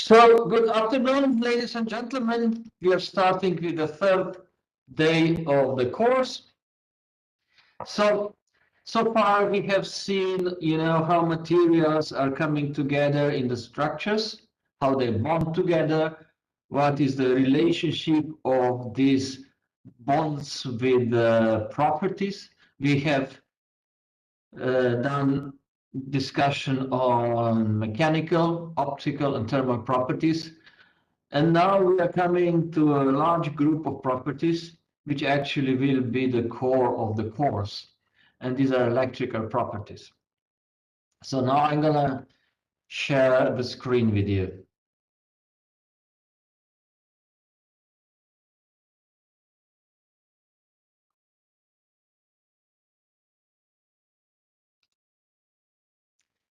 So, good afternoon, ladies and gentlemen. We are starting with the third day of the course. So far we have seen, how materials are coming together in the structures, how they bond together, what is the relationship of these bonds with properties. We have done discussion on mechanical, optical, and thermal properties. And now we are coming to a large group of properties, which actually will be the core of the course. And these are electrical properties. So now I'm gonna share the screen with you.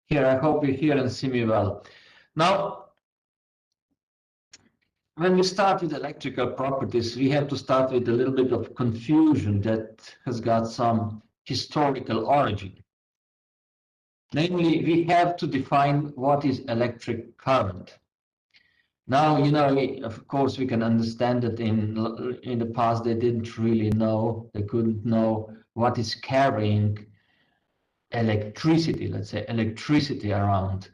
Here, I hope you hear and see me well. Now, when we start with electrical properties, we have to start with a little bit of confusion that has got some historical origin. Namely, we have to define what is electric current. Now, of course, we can understand that in the past they didn't really know, they couldn't know what is carrying electricity, let's say electricity around.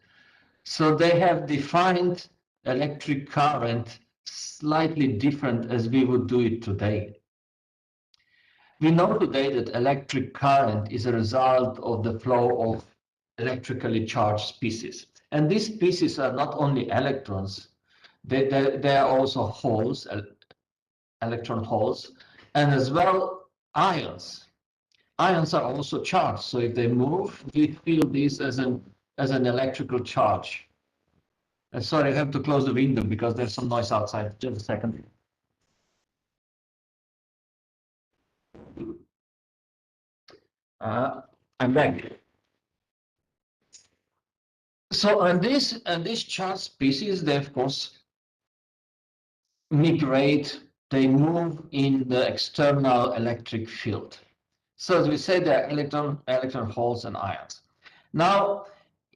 So they have defined electric current slightly different as we would do it today. We know today that electric current is a result of the flow of electrically charged species. And these species are not only electrons, they are also holes, electron holes, and as well ions. Ions are also charged, so if they move, we feel this as an electrical charge. Sorry, I have to close the window because there's some noise outside. Just a second. I'm back. So, and these charged species, they of course migrate, they move in the external electric field. So as we say, there are electron holes and ions. Now,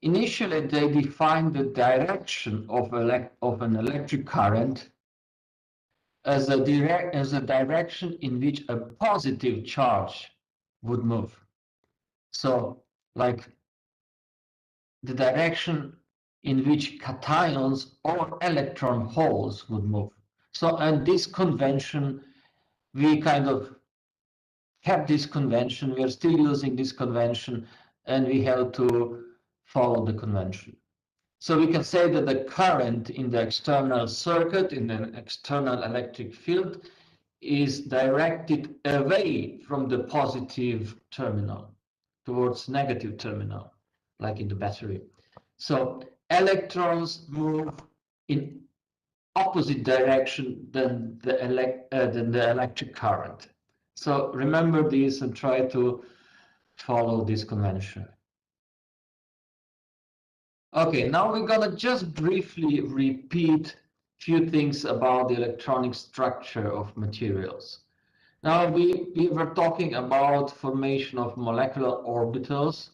initially they defined the direction of an electric current as a direction in which a positive charge would move. So, like the direction in which cations or electron holes would move. So, and this convention, we kind of have this convention, we are still using this convention, and we have to follow the convention. So we can say that the current in the external circuit, in the external electric field, is directed away from the positive terminal towards negative terminal, like in the battery. So electrons move in opposite direction than the electric current. So remember this and try to follow this convention. Okay, now we're gonna just briefly repeat a few things about the electronic structure of materials. Now we were talking about formation of molecular orbitals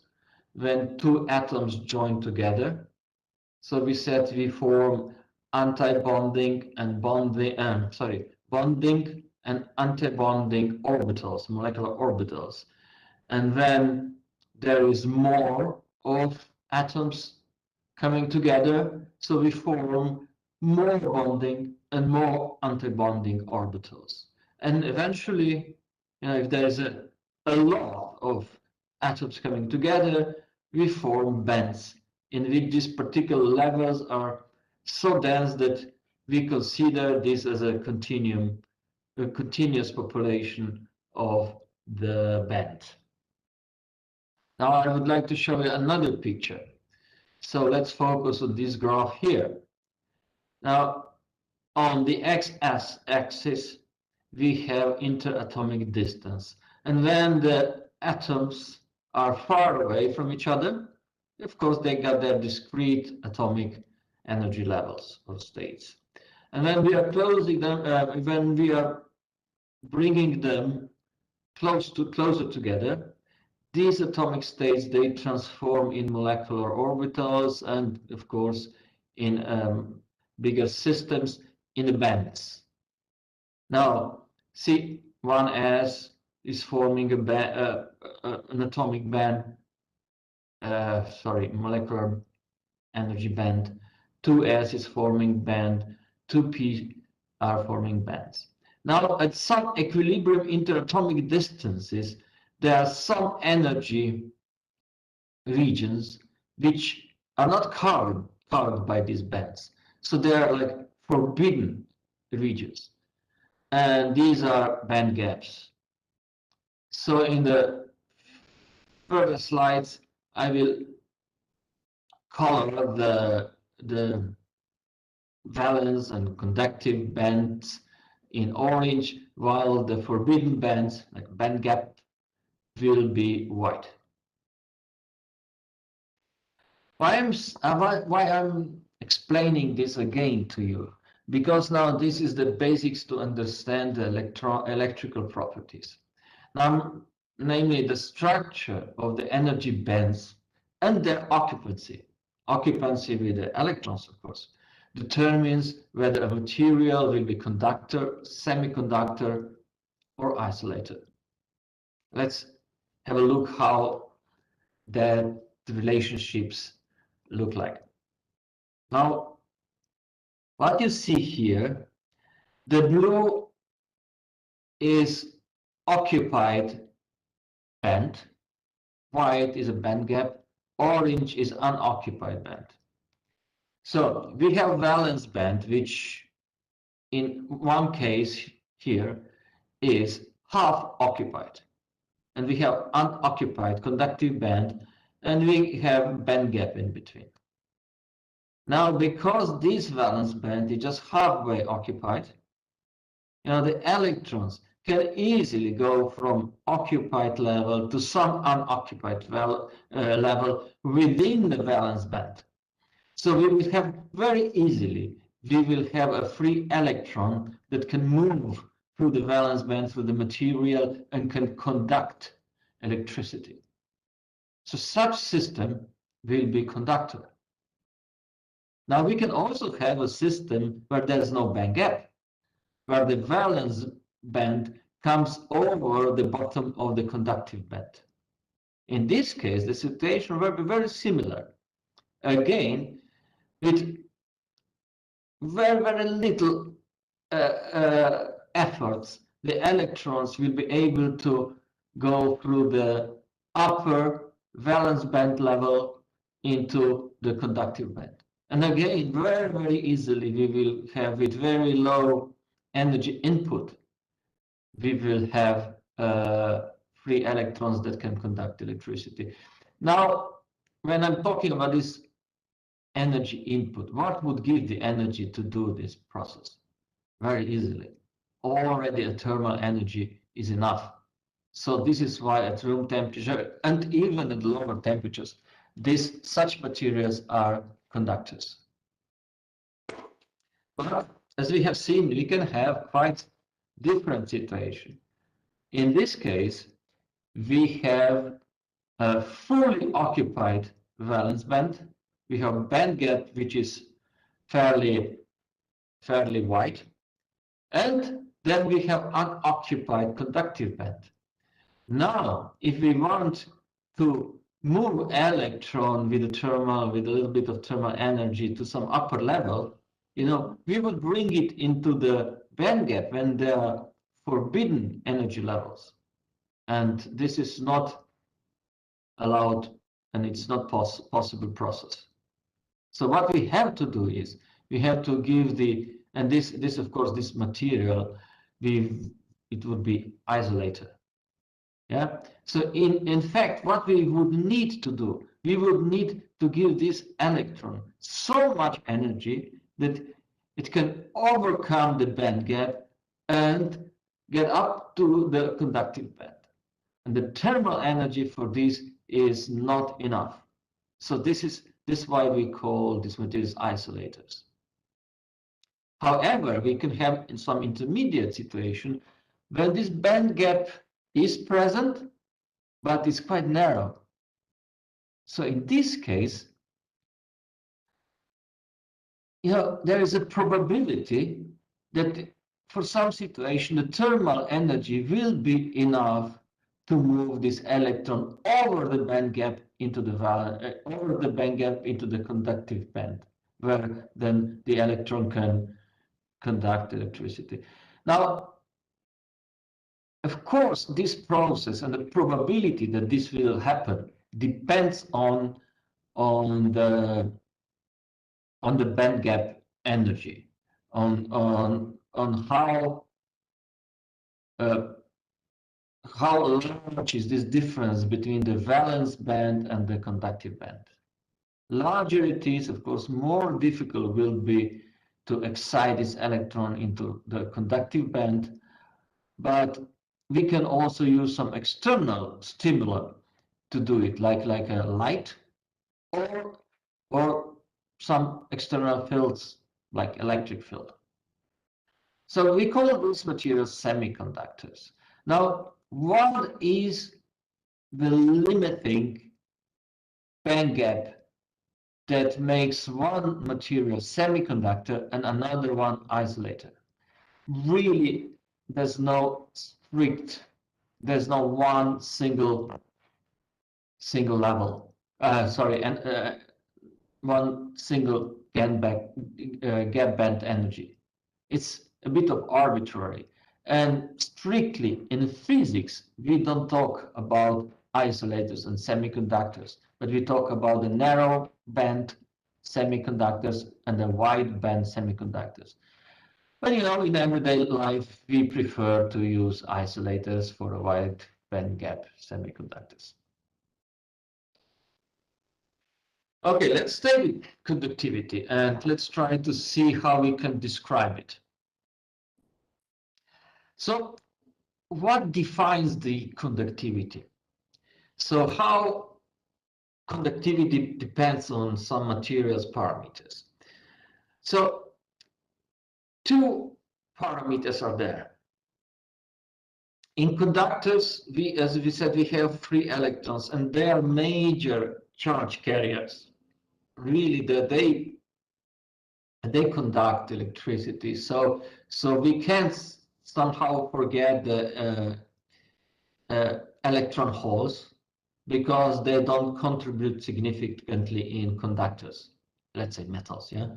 when two atoms join together. So we said we form anti-bonding and bonding and anti-bonding orbitals, molecular orbitals. And then there is more of atoms coming together, so we form more bonding and more anti-bonding orbitals. And eventually, if there's a lot of atoms coming together, we form bands in which these particular levels are so dense that we consider this as a continuum, a continuous population of the band. Now I would like to show you another picture. So let's focus on this graph here. Now, on the x-axis, we have interatomic distance. And when the atoms are far away from each other, of course, they got their discrete atomic energy levels or states. And when we are closing them, when we are bringing them closer together, these atomic states, they transform in molecular orbitals and, of course, in bigger systems in the bands. Now, see, 1s is forming an atomic band, molecular energy band. 2s is forming band. 2p are forming bands. Now, at some equilibrium interatomic distances, there are some energy regions which are not covered by these bands. So they are like forbidden regions. And these are band gaps. So in the further slides, I will color the valence and conductive bands in orange, while the forbidden bands, like band gap, will be white. Why I'm explaining this again to you? Because now this is the basics to understand the electrical properties. Now, namely the structure of the energy bands and their occupancy with the electrons, of course, determines whether a material will be conductor, semiconductor, or isolator. Let's have a look how the relationships look like. Now, what you see here, the blue is occupied band, white is a band gap, orange is unoccupied band. So we have valence band, which in one case here is half occupied. And we have unoccupied conductive band, and we have band gap in between. Now, because this valence band is just halfway occupied, the electrons can easily go from occupied level to some unoccupied level within the valence band. So we will have very easily, we will have a free electron that can move through the valence band, through the material, and can conduct electricity. So such system will be conductor. Now we can also have a system where there's no band gap, where the valence band comes over the bottom of the conductive band. In this case, the situation will be very similar. Again, with very, very little efforts, the electrons will be able to go through the upper valence band level into the conductive band. And again, very, very easily, we will have with very low energy input, we will have free electrons that can conduct electricity. Now, when I'm talking about this energy input, what would give the energy to do this process? Very easily. Already a thermal energy is enough. So this is why at room temperature and even at lower temperatures, such materials are conductors. But as we have seen, we can have quite different situation. In this case, we have a fully occupied valence band. We have a band gap which is fairly wide, and then we have unoccupied conductive band. Now, if we want to move electron with a little bit of thermal energy to some upper level, we would bring it into the band gap when there are forbidden energy levels. And this is not allowed, and it's not possible process. So what we have to do is we have to give this of course, this material, it would be isolator. Yeah. So in fact, what we would need to do, we would need to give this electron so much energy that it can overcome the band gap and get up to the conductive band. And the thermal energy for this is not enough. So this is why we call these materials isolators. However, we can have in some intermediate situation when this band gap is present, but it's quite narrow. So in this case, there is a probability that for some situation, the thermal energy will be enough to move this electron over the band gap into the conductive band, where then the electron can conduct electricity. Now, of course, this process and the probability that this will happen depends on the band gap energy, on uh, how large is this difference between the valence band and the conductive band. Larger it is, of course, more difficult will be to excite this electron into the conductive band, but we can also use some external stimulant to do it, like a light or some external fields like electric field. So we call those materials semiconductors. Now, what is the limiting band gap that makes one material semiconductor and another one isolator? Really, there's no one single level. And one single gap band energy. It's a bit of arbitrary. And strictly in physics, we don't talk about isolators and semiconductors, but we talk about the narrow band semiconductors and the wide band semiconductors. But in everyday life, we prefer to use isolators for a wide band gap semiconductors. Okay, let's stay with conductivity and let's try to see how we can describe it. So what defines the conductivity? So how conductivity depends on some materials parameters. So two parameters are there. In conductors, as we said, we have free electrons and they are major charge carriers. Really, they conduct electricity. So we can't somehow forget the electron holes because they don't contribute significantly in conductors, let's say metals, yeah?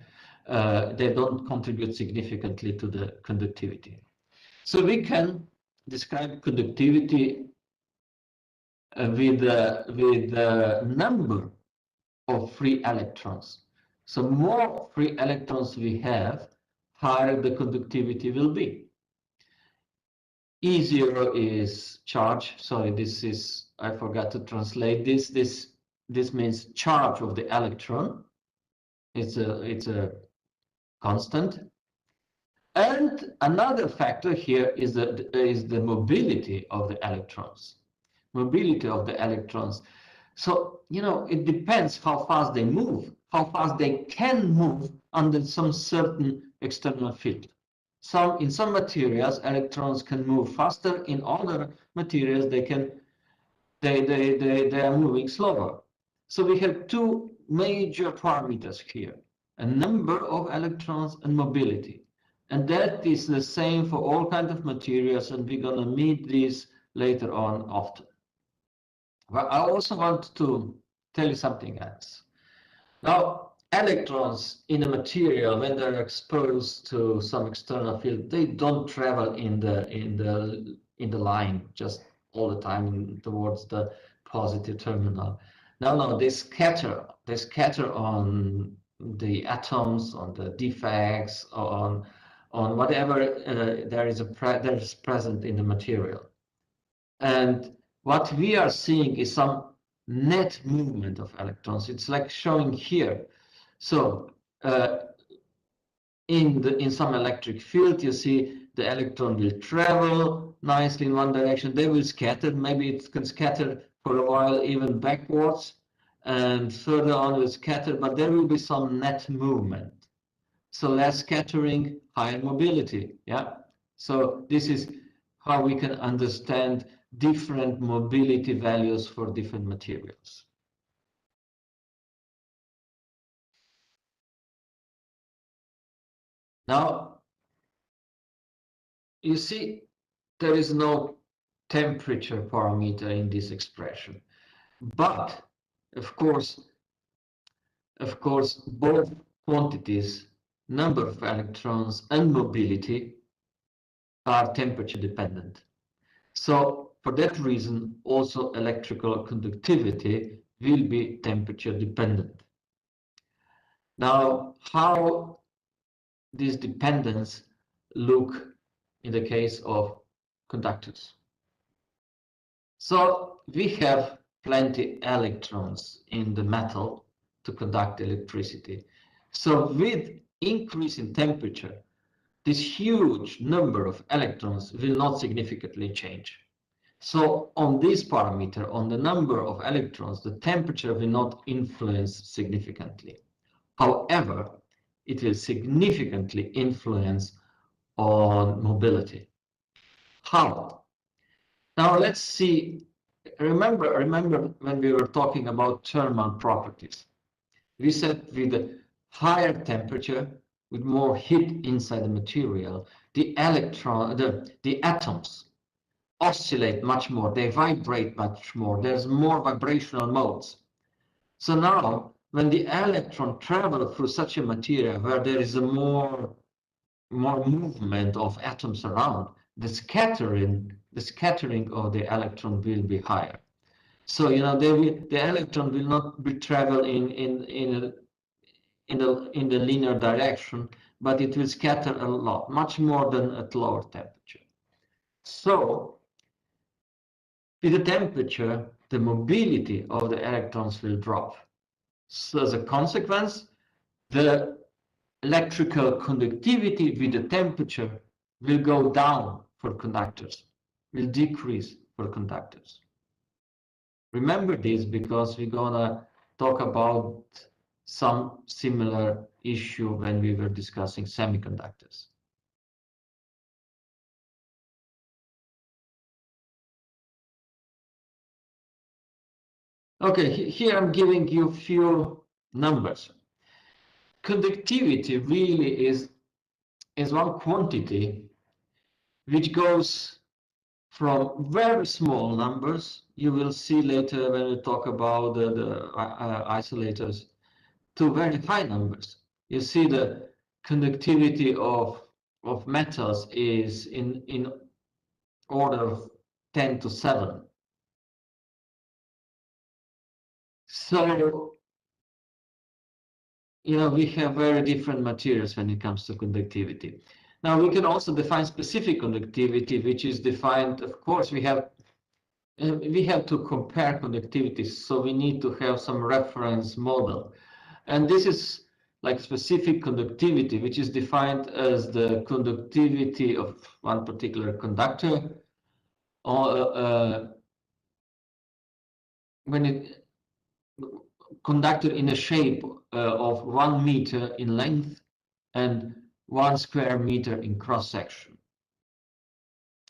They don't contribute significantly to the conductivity. So we can describe conductivity with the number of free electrons. So more free electrons we have, higher the conductivity will be. E0 is charge. Sorry, I forgot to translate this. This means charge of the electron. It's a constant. And another factor here is the mobility of the electrons. Mobility of the electrons. So, it depends how fast they move, how fast they can move under some certain external field. In some materials, electrons can move faster. In other materials, they are moving slower. So we have two major parameters here: a number of electrons and mobility. And that is the same for all kinds of materials, and we're going to meet these later on often. But I also want to tell you something else. Now, electrons in a material, when they're exposed to some external field, they don't travel in the line just all the time towards the positive terminal. No, they scatter. They scatter on the atoms, on the defects, on whatever there is present in the material. And what we are seeing is some net movement of electrons. It's like showing here. So in some electric field, you see the electron will travel nicely in one direction. They will scatter. Maybe it can scatter for a while even backwards, and further on will scatter, but there will be some net movement. So less scattering, higher mobility. Yeah. So this is how we can understand different mobility values for different materials. Now, you see, there is no temperature parameter in this expression, but of course, both quantities, number of electrons and mobility, are temperature dependent. So for that reason, also electrical conductivity will be temperature dependent. Now, how this dependence look in the case of conductors? So we have plenty electrons in the metal to conduct electricity. So with increase in temperature, this huge number of electrons will not significantly change. So on this parameter, on the number of electrons, the temperature will not influence significantly. However, it will significantly influence on mobility. How? Now let's see. Remember when we were talking about thermal properties. We said with a higher temperature, with more heat inside the material, the atoms oscillate much more, they vibrate much more, there's more vibrational modes. So now, when the electron travels through such a material where there is a more movement of atoms around, the scattering of the electron will be higher. So the electron will not be travel in the linear direction, but it will scatter a lot, much more than at lower temperature. So with the temperature, the mobility of the electrons will drop. So as a consequence, the electrical conductivity with the temperature will go down for conductors, will decrease for conductors. Remember this because we're gonna talk about some similar issue when we were discussing semiconductors. Okay, here I'm giving you a few numbers. Conductivity really is one quantity which goes from very small numbers, you will see later when we talk about the isolators, to very high numbers. You see the conductivity of metals is in order of 10 to 7. So, we have very different materials when it comes to conductivity. Now, we can also define specific conductivity, which is defined, of course, we have to compare conductivity, so we need to have some reference model. And this is like specific conductivity, which is defined as the conductivity of one particular conductor, or when it conductor in a shape of 1 meter in length and 1 square meter in cross section.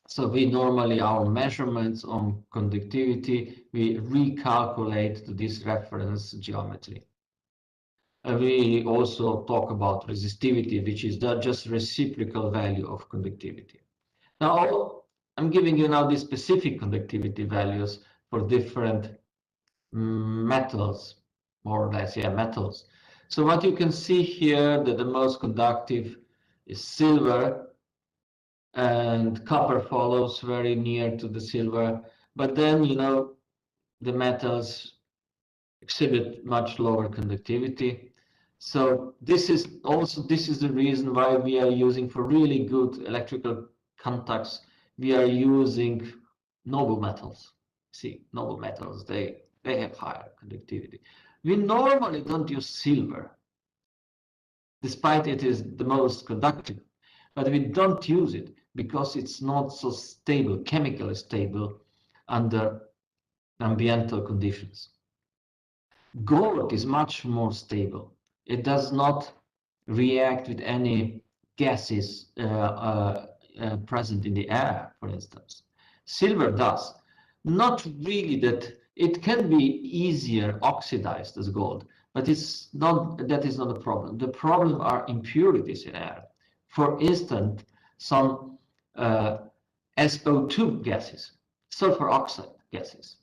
So we normally, our measurements on conductivity, we recalculate to this reference geometry. We also talk about resistivity, which is just reciprocal value of conductivity. Now, I'm giving you now the specific conductivity values for different metals, more or less, metals. So what you can see here, that the most conductive is silver, and copper follows very near to the silver. But then, the metals exhibit much lower conductivity. So this is the reason why we are using, for really good electrical contacts, we are using noble metals. See, noble metals, they have higher conductivity. We normally don't use silver, despite it is the most conductive, but we don't use it because it's not so stable, chemically stable under ambiental conditions. Gold is much more stable. It does not react with any gases present in the air, for instance. Silver does. Not really that it can be easier oxidized as gold, but that is not a problem. The problem are impurities in air. For instance, some SO2 gases, sulfur oxide gases.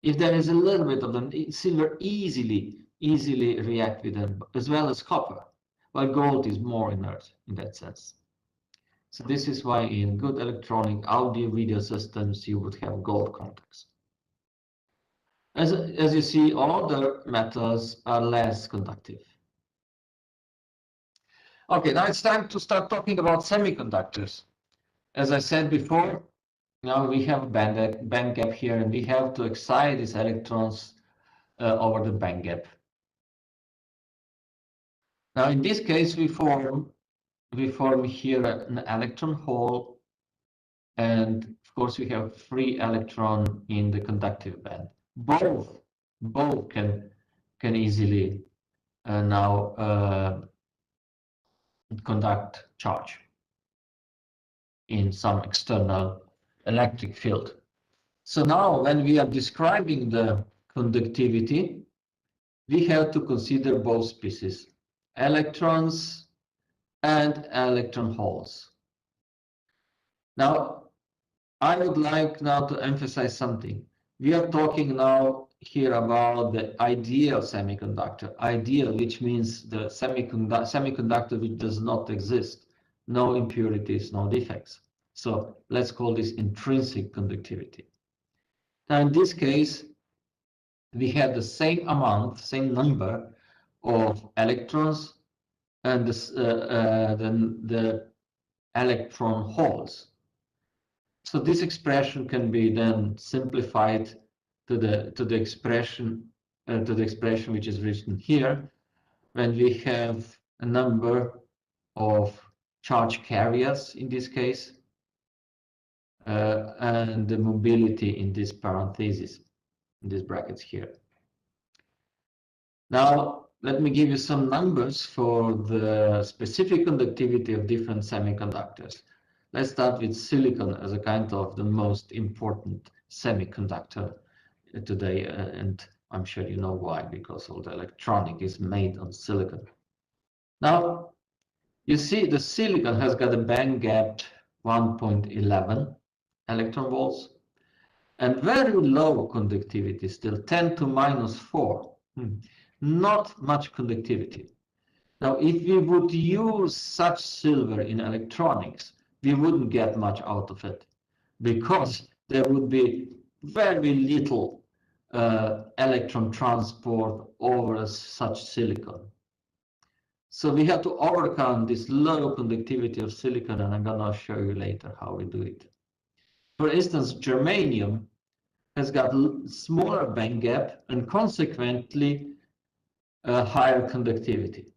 If there is a little bit of them, silver easily react with them, as well as copper, while gold is more inert in that sense. So this is why in good electronic audio video systems you would have gold contacts. As you see, all other metals are less conductive. Okay, now it's time to start talking about semiconductors. As I said before, now we have a band gap here, and we have to excite these electrons over the band gap. Now, in this case, we form here an electron hole, and of course, we have free electron in the conductive band. Both can easily now conduct charge in some external electric field. So now when we are describing the conductivity, we have to consider both species, electrons and electron holes. Now, I would like now to emphasize something. We are talking now here about the ideal semiconductor. Ideal, which means the semiconductor which does not exist, no impurities, no defects. So let's call this intrinsic conductivity. Now, in this case, we have the same amount, same number of electrons and the electron holes. So this expression can be then simplified to the expression which is written here, when we have a number of charge carriers in this case, and the mobility in this parenthesis, in these brackets here. Now, let me give you some numbers for the specific conductivity of different semiconductors. Let's start with silicon as a kind of the most important semiconductor today, and I'm sure you know why, because all the electronic is made on silicon. Now, you see the silicon has got a band gap 1.11 electron volts, and very low conductivity, still 10 to minus 4. Not much conductivity. Now, if we would use such silver in electronics, we wouldn't get much out of it, because there would be very little electron transport over such silicon. So we have to overcome this low conductivity of silicon, and I'm going to show you later how we do it. For instance, germanium has got smaller band gap and consequently higher conductivity.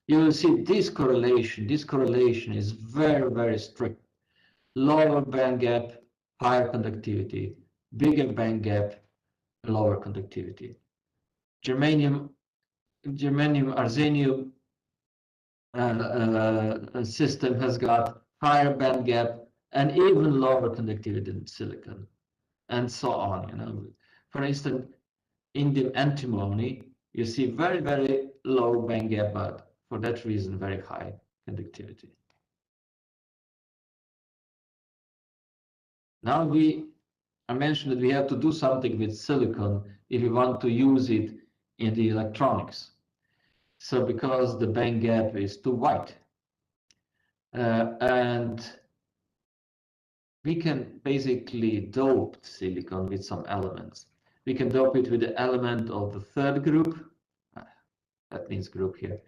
You will see this correlation is very, very strict. Lower band gap, higher conductivity. Bigger band gap, lower conductivity. Germanium, arsenium system has got higher band gap and even lower conductivity than silicon, and so on. You know, for instance, indium antimony, you see very, very low band gap, but for that reason, very high conductivity. Now I mentioned that we have to do something with silicon if we want to use it in the electronics. So because the band gap is too wide, and we can basically dope silicon with some elements. We can dope it with the element of the third group, that means group here,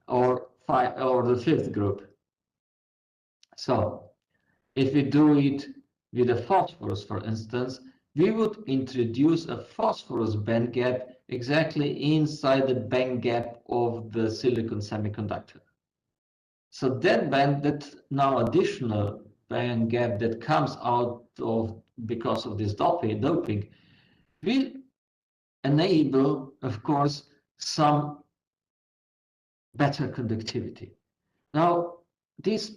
or the fifth group. So if we do it with a phosphorus, for instance, we would introduce a phosphorus band gap exactly inside the band gap of the silicon semiconductor. So that now additional band gap that comes out of because of this doping will enable, of course, some better conductivity. Now, this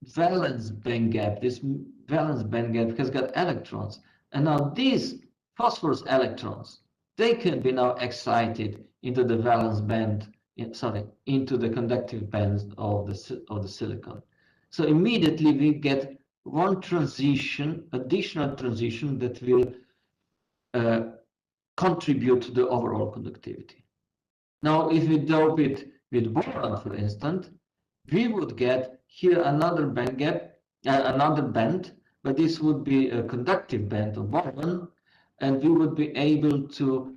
valence band gap has got electrons, and now these phosphorus electrons, they can be now excited into the valence band into the conductive bands of the silicon. So immediately we get one transition, additional transition that will contribute to the overall conductivity. Now, if we dope it with boron, for instance, we would get here another band gap, another band, but this would be a conductive band of boron, and we would be able to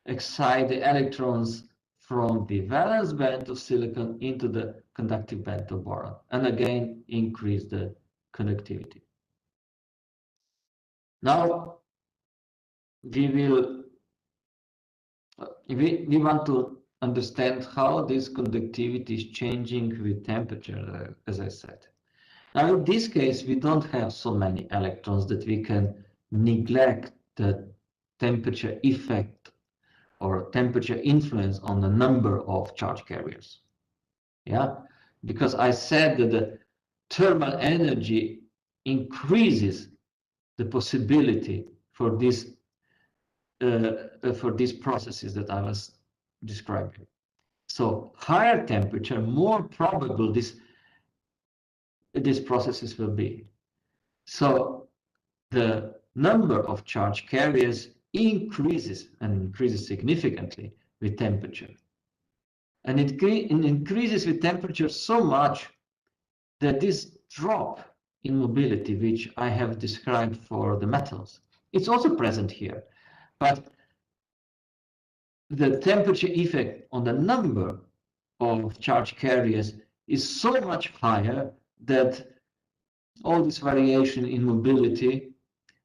excite the electrons from the valence band of silicon into the conductive band of boron, and again increase the conductivity. Now we want to understand how this conductivity is changing with temperature, as I said. Now in this case, we don't have so many electrons that we can neglect the temperature effect or temperature influence on the number of charge carriers. Yeah, because I said that the thermal energy increases the possibility for these processes that I was describing. So higher temperature, more probable these processes will be. So the number of charge carriers increases and increases significantly with temperature. And it increases with temperature so much that this drop in mobility, which I have described for the metals, it's also present here. But the temperature effect on the number of charge carriers is so much higher that all this variation in mobility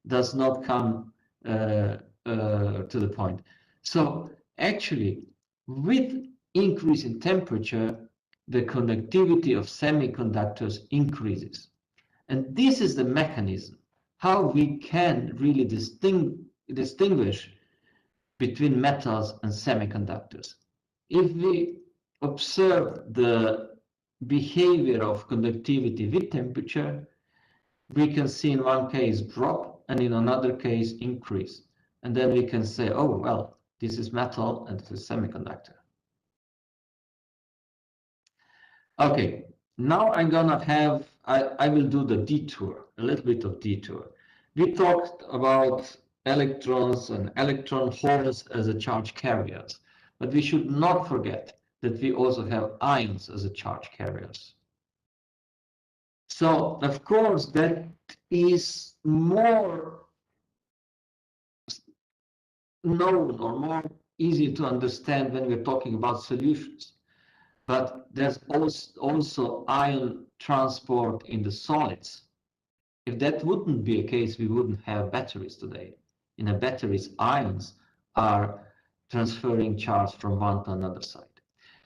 does not come to the point. So actually, with increase in temperature, the conductivity of semiconductors increases. And this is the mechanism how we can really distinguish between metals and semiconductors. If we observe the behavior of conductivity with temperature, we can see in one case drop and in another case increase. And then we can say, oh, well, this is metal and this is semiconductor. Okay, now I will do the detour, a little bit of detour. We talked about electrons and electron holes as a charge carriers, but we should not forget that we also have ions as a charge carriers. So, of course, that is more known or more easy to understand when we're talking about solutions. But there's also ion transport in the solids. If that wouldn't be a case, we wouldn't have batteries today. In a batteries, ions are transferring charge from one to another side.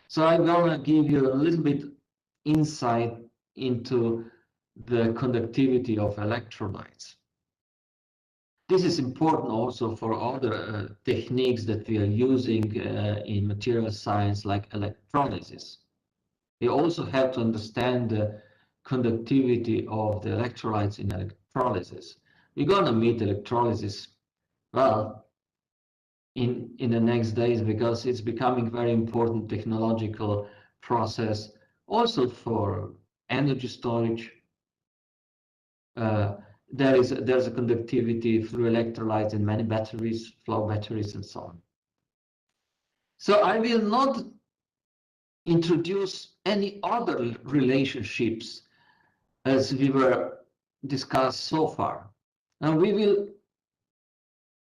So I'm gonna give you a little bit insight into the conductivity of electrolytes. This is important also for other techniques that we are using in material science, like electrolysis. We also have to understand the conductivity of the electrolytes in electrolysis. We're going to meet electrolysis, well, in the next days, because it's becoming very important technological process, also for energy storage. There's a conductivity through electrolytes in many batteries, flow batteries, and so on. So I will not introduce any other relationships as we were discussed so far. Now we will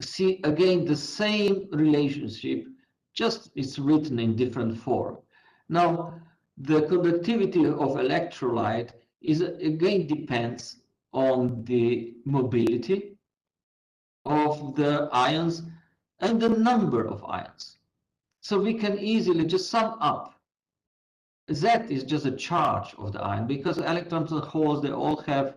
see again the same relationship, just it's written in different form. Now the conductivity of electrolyte is again depends on the mobility of the ions and the number of ions. So we can easily just sum up. Z is just a charge of the ion, because electrons and holes, they all have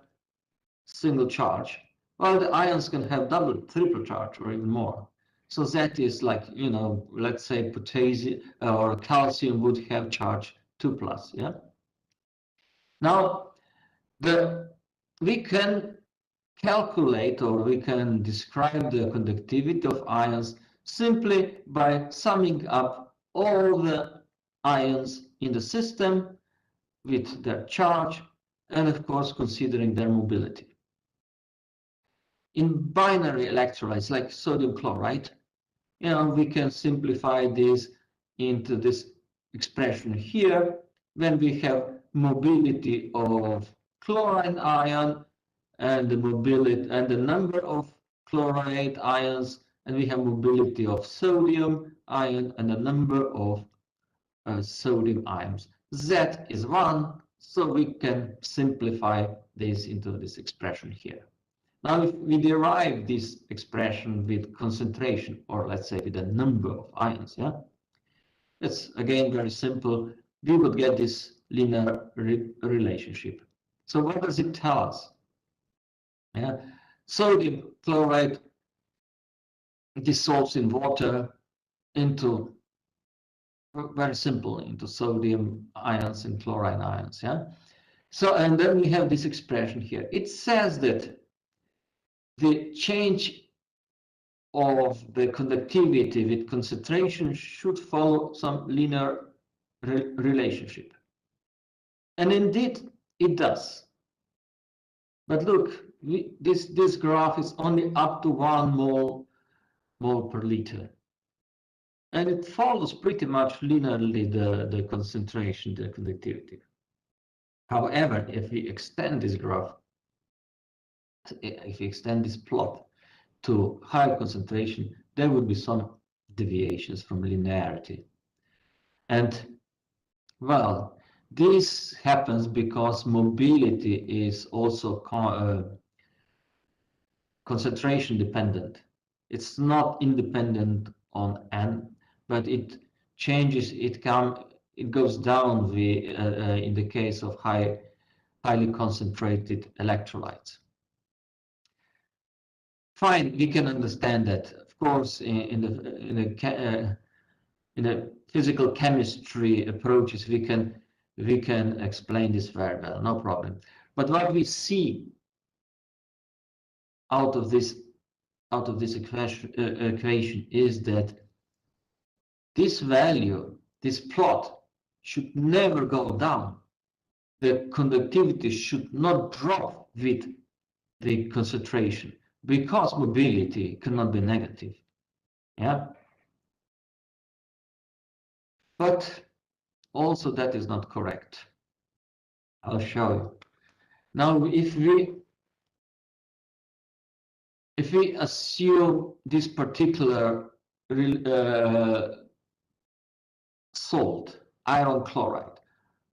single charge, while the ions can have double, triple charge, or even more. So Z is like, you know, let's say potassium or calcium would have charge 2+, yeah? Now, we can calculate or we can describe the conductivity of ions simply by summing up all the ions in the system with their charge, and of course considering their mobility. In binary electrolytes like sodium chloride, we can simplify this into this expression here when we have mobility of chlorine ion and the mobility and the number of chloride ions, and we have mobility of sodium ion and the number of sodium ions. Z is 1, so we can simplify this into this expression here. Now, if we derive this expression with concentration, or let's say with the number of ions, it's again very simple. We would get this linear relationship. So what does it tell us? Sodium chloride dissolves in water into very simple into sodium ions and chlorine ions. So, and then we have this expression here. It says that the change of the conductivity with concentration should follow some linear relationship. And indeed, it does. But look, this graph is only up to 1 mole per liter. And it follows pretty much linearly the concentration, the conductivity. However, if we extend this graph, if we extend this plot to higher concentration, there would be some deviations from linearity. And well, this happens because mobility is also concentration dependent. It's not independent on n, but it changes. It goes down in the case of highly concentrated electrolytes. Fine, we can understand that. Of course, in the physical chemistry approaches, we can explain this very well, no problem. But what we see out of this equation is that this value, this plot, should never go down. The conductivity should not drop with the concentration because mobility cannot be negative. But also that is not correct. I'll show you. Now, if we assume this particular salt, iron chloride,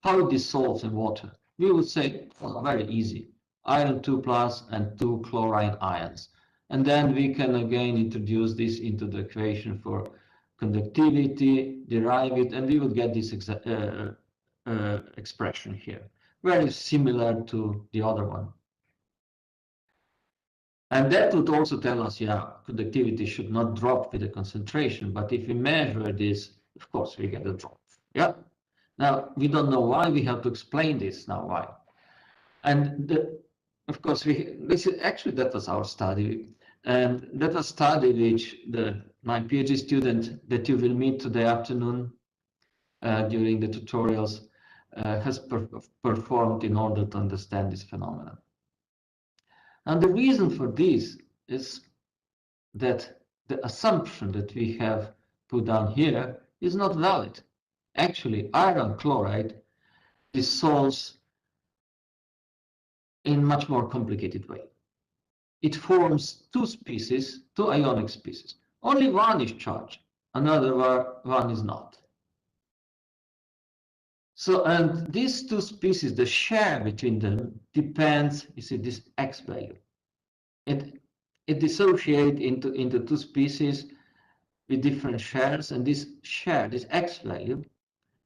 how it dissolves in water, we would say, well, very easy, iron 2 plus and 2 chlorine ions. And then we can again introduce this into the equation for conductivity, derive it, and we would get this expression here, very similar to the other one. And that would also tell us, conductivity should not drop with the concentration, but if we measure this, of course, we get a drop. Now, we don't know why. We have to explain this now, why. And of course, that was our study. And that was study which my PhD student that you will meet today afternoon during the tutorials has performed in order to understand this phenomenon. And the reason for this is that the assumption that we have put down here is not valid. Actually, iron chloride dissolves in much more complicated way. It forms two ionic species. Only one is charged, another one is not. So, and these two species, the share between them depends, you see, this X value. It dissociates into two species with different shares, and this share, this X value,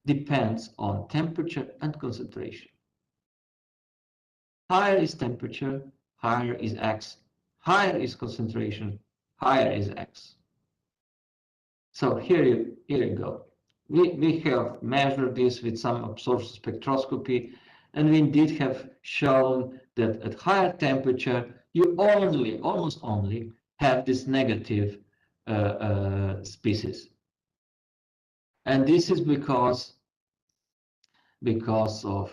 depends on temperature and concentration. Higher is temperature, higher is X. Higher is concentration, higher is X. So here you go. We have measured this with some absorption spectroscopy, and we indeed have shown that at higher temperature, you almost only have this negative species. And this is because because of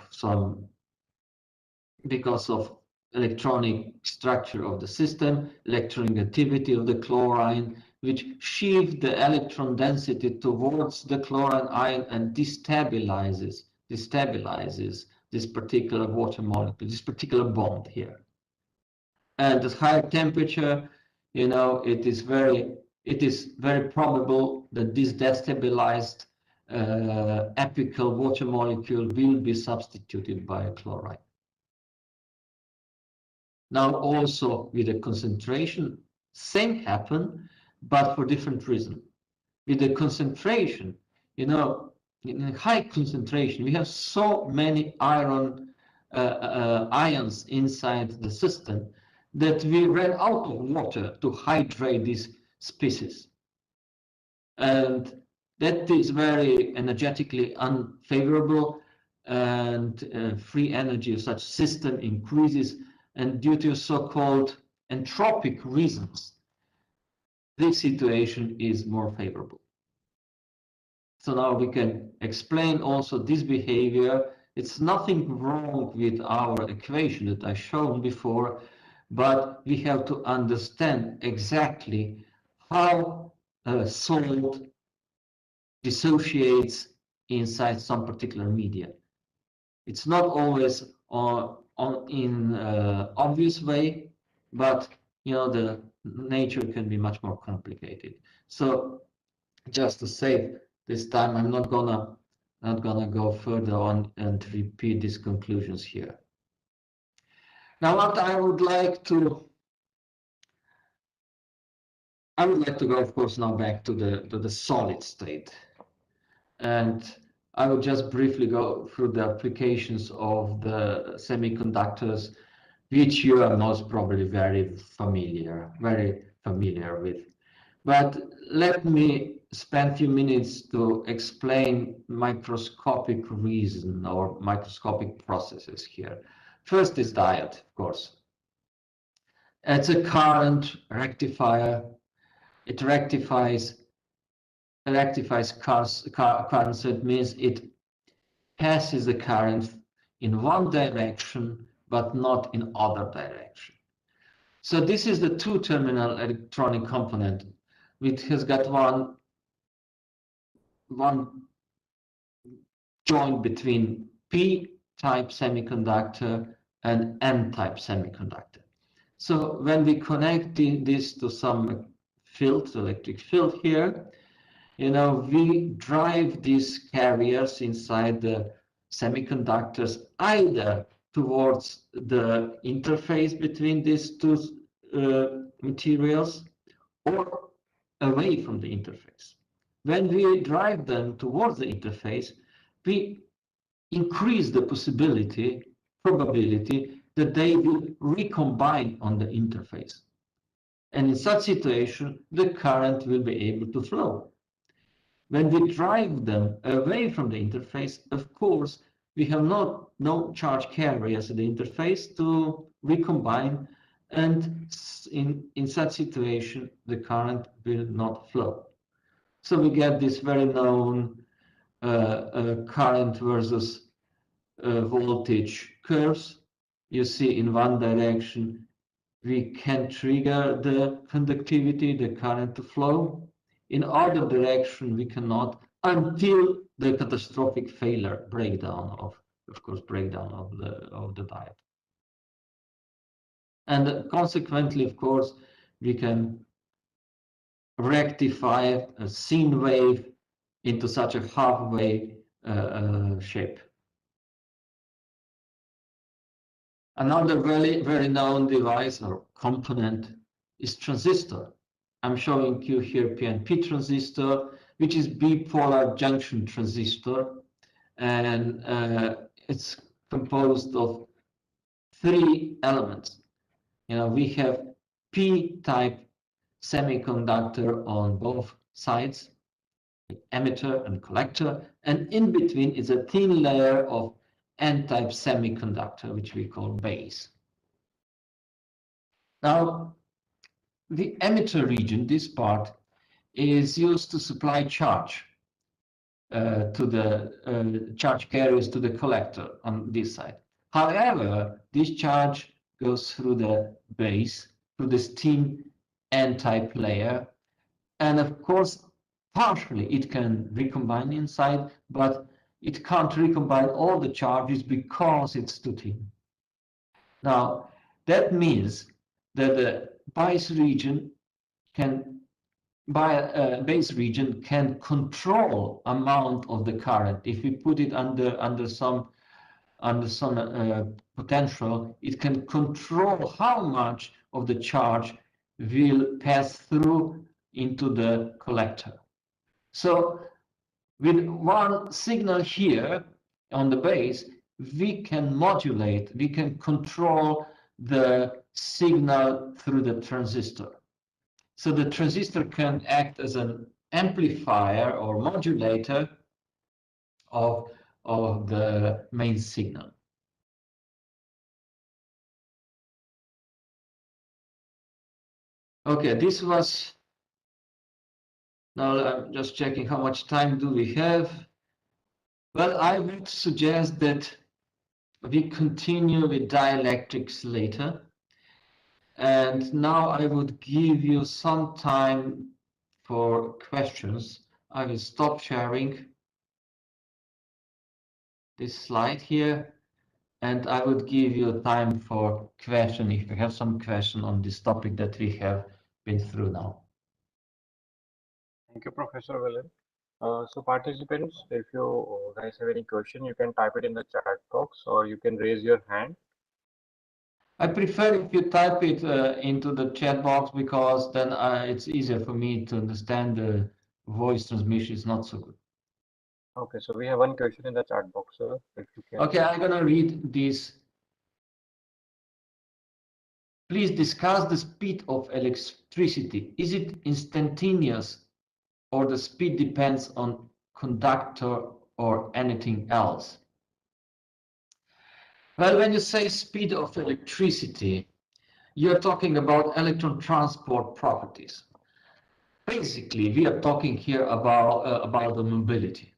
electronic structure of the system, electronegativity of the chlorine, which shift the electron density towards the chlorine ion and destabilizes this particular water molecule, this particular bond here. And at higher temperature, it is very probable that this destabilized apical water molecule will be substituted by a chloride. Now also with the concentration, same happen, but for different reason. With the concentration, in high concentration, we have so many ions inside the system that we ran out of water to hydrate these species. And that is very energetically unfavorable, and free energy of such system increases. And due to so-called entropic reasons, this situation is more favorable. So now we can explain also this behavior. It's nothing wrong with our equation that I shown before, but we have to understand exactly how salt dissociates inside some particular media. It's not always in obvious way, but the nature can be much more complicated. So just to save this time, I'm not gonna go further on and repeat these conclusions here. Now, what I would like to go, of course, now back to the solid state, and I will just briefly go through the applications of the semiconductors, which you are most probably very familiar with. But let me spend a few minutes to explain microscopic reason or microscopic processes here. First is diode, of course. It's a current rectifier. It rectifies current, so it means it passes the current in one direction, but not in other direction. So this is the two-terminal electronic component, which has got one joint between P-type semiconductor and N-type semiconductor. So when we connect this to some field, electric field here, we drive these carriers inside the semiconductors either towards the interface between these two materials or away from the interface. When we drive them towards the interface, we increase the probability that they will recombine on the interface. And in such situation, the current will be able to flow. When we drive them away from the interface, of course, we have no charge carriers at the interface to recombine, and in such situation, the current will not flow. So we get this very known current versus voltage curves. You see in one direction, we can trigger the conductivity, the current to flow. In other direction, we cannot until the catastrophic failure, breakdown of the diode. And consequently, of course, we can rectify a sine wave into such a half-wave shape. Another very known device or component is transistor. I'm showing you here PNP transistor, which is bipolar junction transistor, and it's composed of three elements. We have P-type semiconductor on both sides, emitter and collector, and in between is a thin layer of N-type semiconductor, which we call base. Now, the emitter region, this part, is used to supply charge. to the charge carriers to the collector on this side. However, this charge goes through the base, through the steam N-type layer, and of course, partially it can recombine inside, but it can't recombine all the charges because it's too thin. Now, that means that the base region can base region can control amount of the current. If we put it under some potential, it can control how much of the charge will pass through into the collector. So with one signal here on the base, we can modulate, we can control the signal through the transistor. So the transistor can act as an amplifier or modulator of the main signal. Okay, this was, now I'm just checking how much time do we have. Well, I would suggest that we continue with dielectrics later. And now I would give you some time for questions. I will stop sharing this slide here, and I would give you time for question if you have some question on this topic that we have been through now. Thank you, Professor Willem. So participants, if you guys have any question, you can type it in the chat box or you can raise your hand. I prefer if you type it into the chat box because then it's easier for me to understand. The voice transmission is not so good. Okay, so we have one question in the chat box, sir. If you can. Okay, I'm gonna read this. Please discuss the speed of electricity. Is it instantaneous or the speed depends on conductor or anything else? Well, when you say speed of electricity, you're talking about electron transport properties. Basically, we are talking here about the mobility.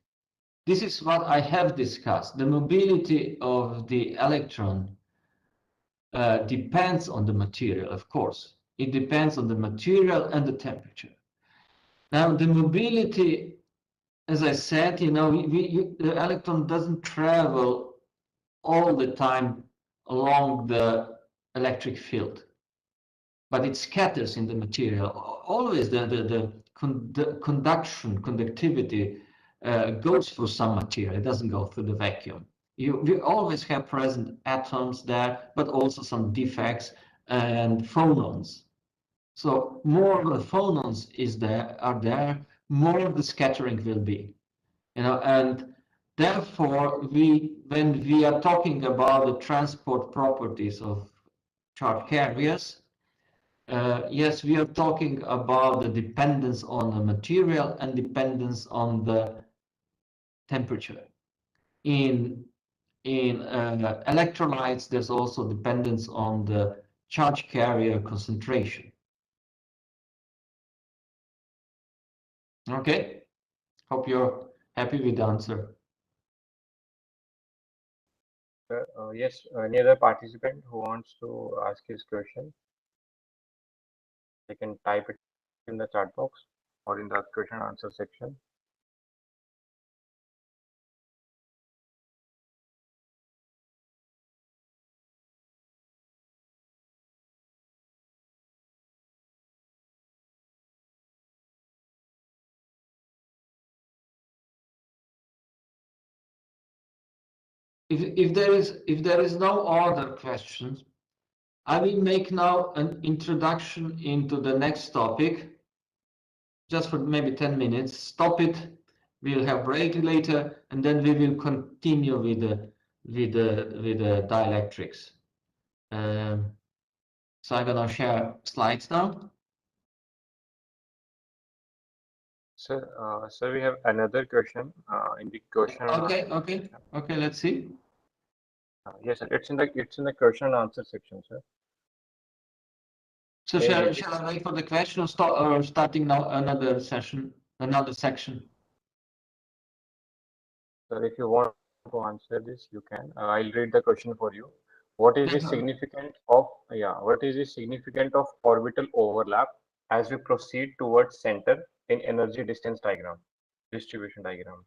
This is what I have discussed. The mobility of the electron depends on the material, of course. It depends on the material and the temperature. Now, the mobility, as I said, the electron doesn't travel all the time along the electric field, but it scatters in the material. Always the conductivity goes through some material. It doesn't go through the vacuum. We always have present atoms there, but also some defects and phonons. So more of the phonons are there, more of the scattering will be. And therefore, when we are talking about the transport properties of charge carriers, yes, we are talking about the dependence on the material and dependence on the temperature. In electrolytes, there's also dependence on the charge carrier concentration. Okay, hope you're happy with the answer. Yes, any other participant who wants to ask his question, they can type it in the chat box or in the question and answer section. If there is no other questions, I will make now an introduction into the next topic, just for maybe 10 minutes. Stop it. We'll have break later, and then we will continue with the dielectrics. So I'm gonna share slides now. Sir, we have another question in the question. Okay. Let's see. Yes, sir. It's in the question and answer section, sir. So shall I wait for the question or starting now another session, another section? Sir, if you want to answer this, you can. I'll read the question for you. What is the significance of orbital overlap as we proceed towards center in energy distance diagram, distribution diagram?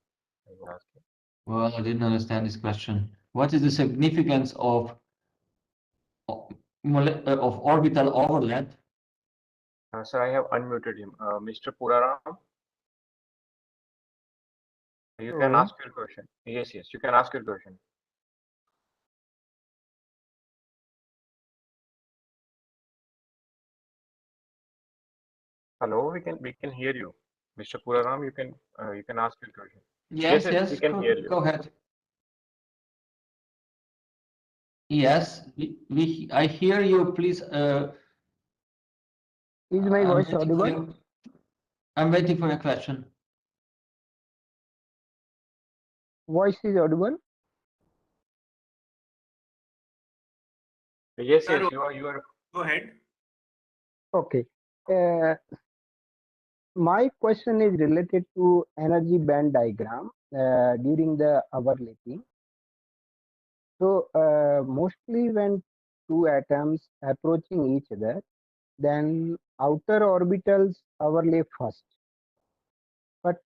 I will ask you. Well, I didn't understand this question. What is the significance of orbital overlap? Sir, I have unmuted him. Mr. Puraram, you can Hello. ask your question. Yes, yes, you can ask your question. Hello, we can hear you. Mr. Puraram, you can ask your question. Yes, Yes, yes, we yes, can hear you. go ahead. Yes, I hear you. Please, Is my I'm voice waiting for audible? you. I'm waiting for your question. Voice is audible? Yes, Sir, yes, you are. go ahead. Okay. Uh, my question is related to energy band diagram during the overlapping. So mostly when two atoms approaching each other, then outer orbitals overlap first. But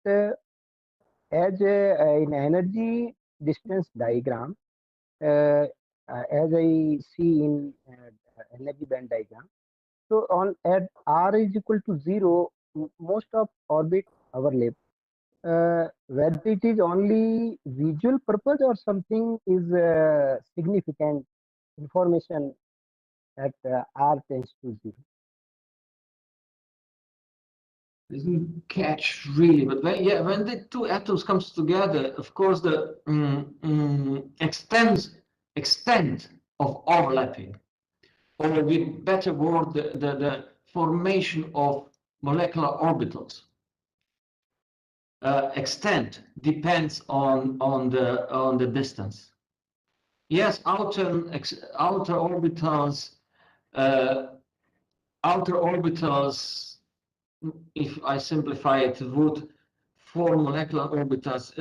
as in energy distance diagram, uh, as I see in energy band diagram, so on at r is equal to 0, most of orbit overlap. Whether it is only visual purpose or something is significant information at r tends to 0. Doesn't catch really, but when the two atoms comes together, of course, the extent of overlapping, or with better word, the formation of molecular orbitals extent depends on the distance. Yes, outer orbitals, uh, if I simplify it, would form molecular orbitals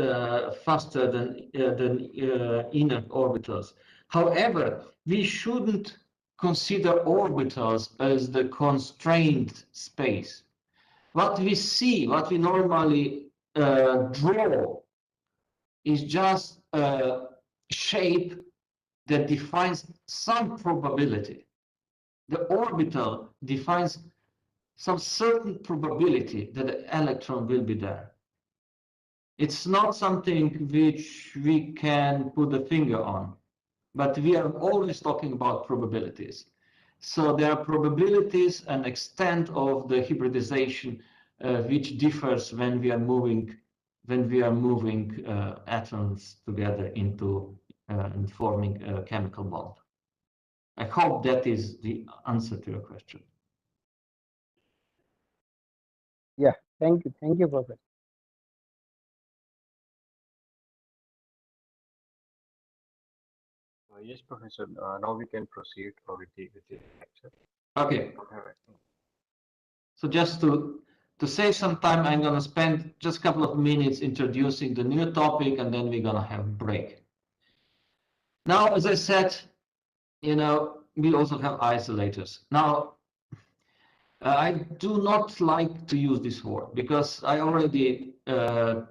faster than inner orbitals. However, we shouldn't consider orbitals as the constrained space. What we see, what we normally draw, is just a shape that defines some probability. The orbital defines some certain probability that the electron will be there. It's not something which we can put a finger on, but we are always talking about probabilities. So there are probabilities and extent of the hybridization which differs when we are moving atoms together into and forming a chemical bond. I hope that is the answer to your question. Yeah, thank you, Professor. Yes, Professor. Now we can proceed with the lecture. Okay. So just to save some time, I'm going to spend just a couple of minutes introducing the new topic, and then we're going to have a break. Now, as I said, we also have isolators. Now, I do not like to use this word because I already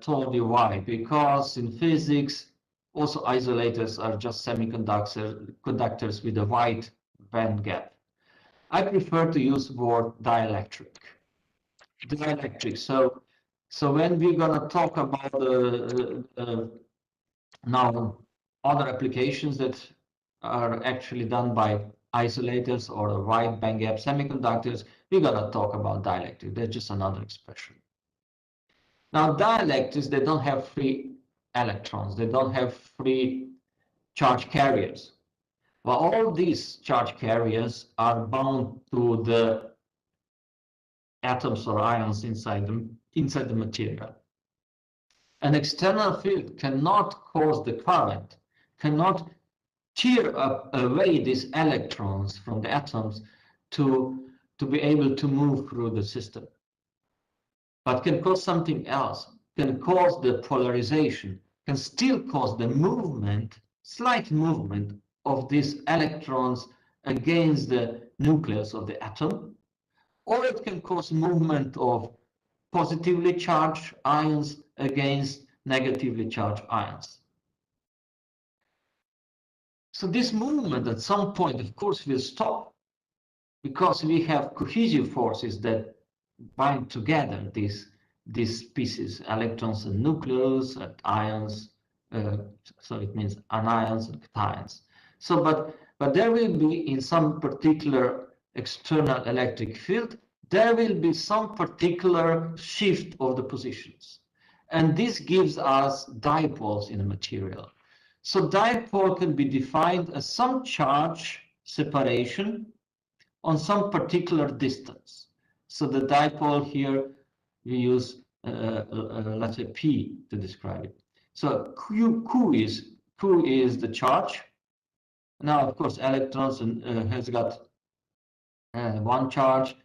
told you why. Because in physics, also isolators are just semiconductors with a wide band gap. I prefer to use the word dielectric. Dielectrics. So when we're gonna talk about now other applications that are actually done by isolators or wide bandgap semiconductors, we're gonna talk about dielectric. That's just another expression. Now dielectrics, they don't have free electrons. They don't have free charge carriers. Well, all these charge carriers are bound to the atoms or ions inside the material. An external field cannot cause the current, cannot tear away these electrons from the atoms to be able to move through the system. But can cause something else, can cause the polarization, can still cause the movement, slight movement of these electrons against the nucleus of the atom, or it can cause movement of positively charged ions against negatively charged ions. So this movement at some point, of course, will stop because we have cohesive forces that bind together these pieces, electrons and nucleus and ions. So it means anions and cations. So, but there will be in some particular external electric field, there will be some particular shift of the positions. And this gives us dipoles in a material. So dipole can be defined as some charge separation on some particular distance. So the dipole here, we use, let's say, P to describe it. So Q is the charge. Now, of course, electrons has got one charge,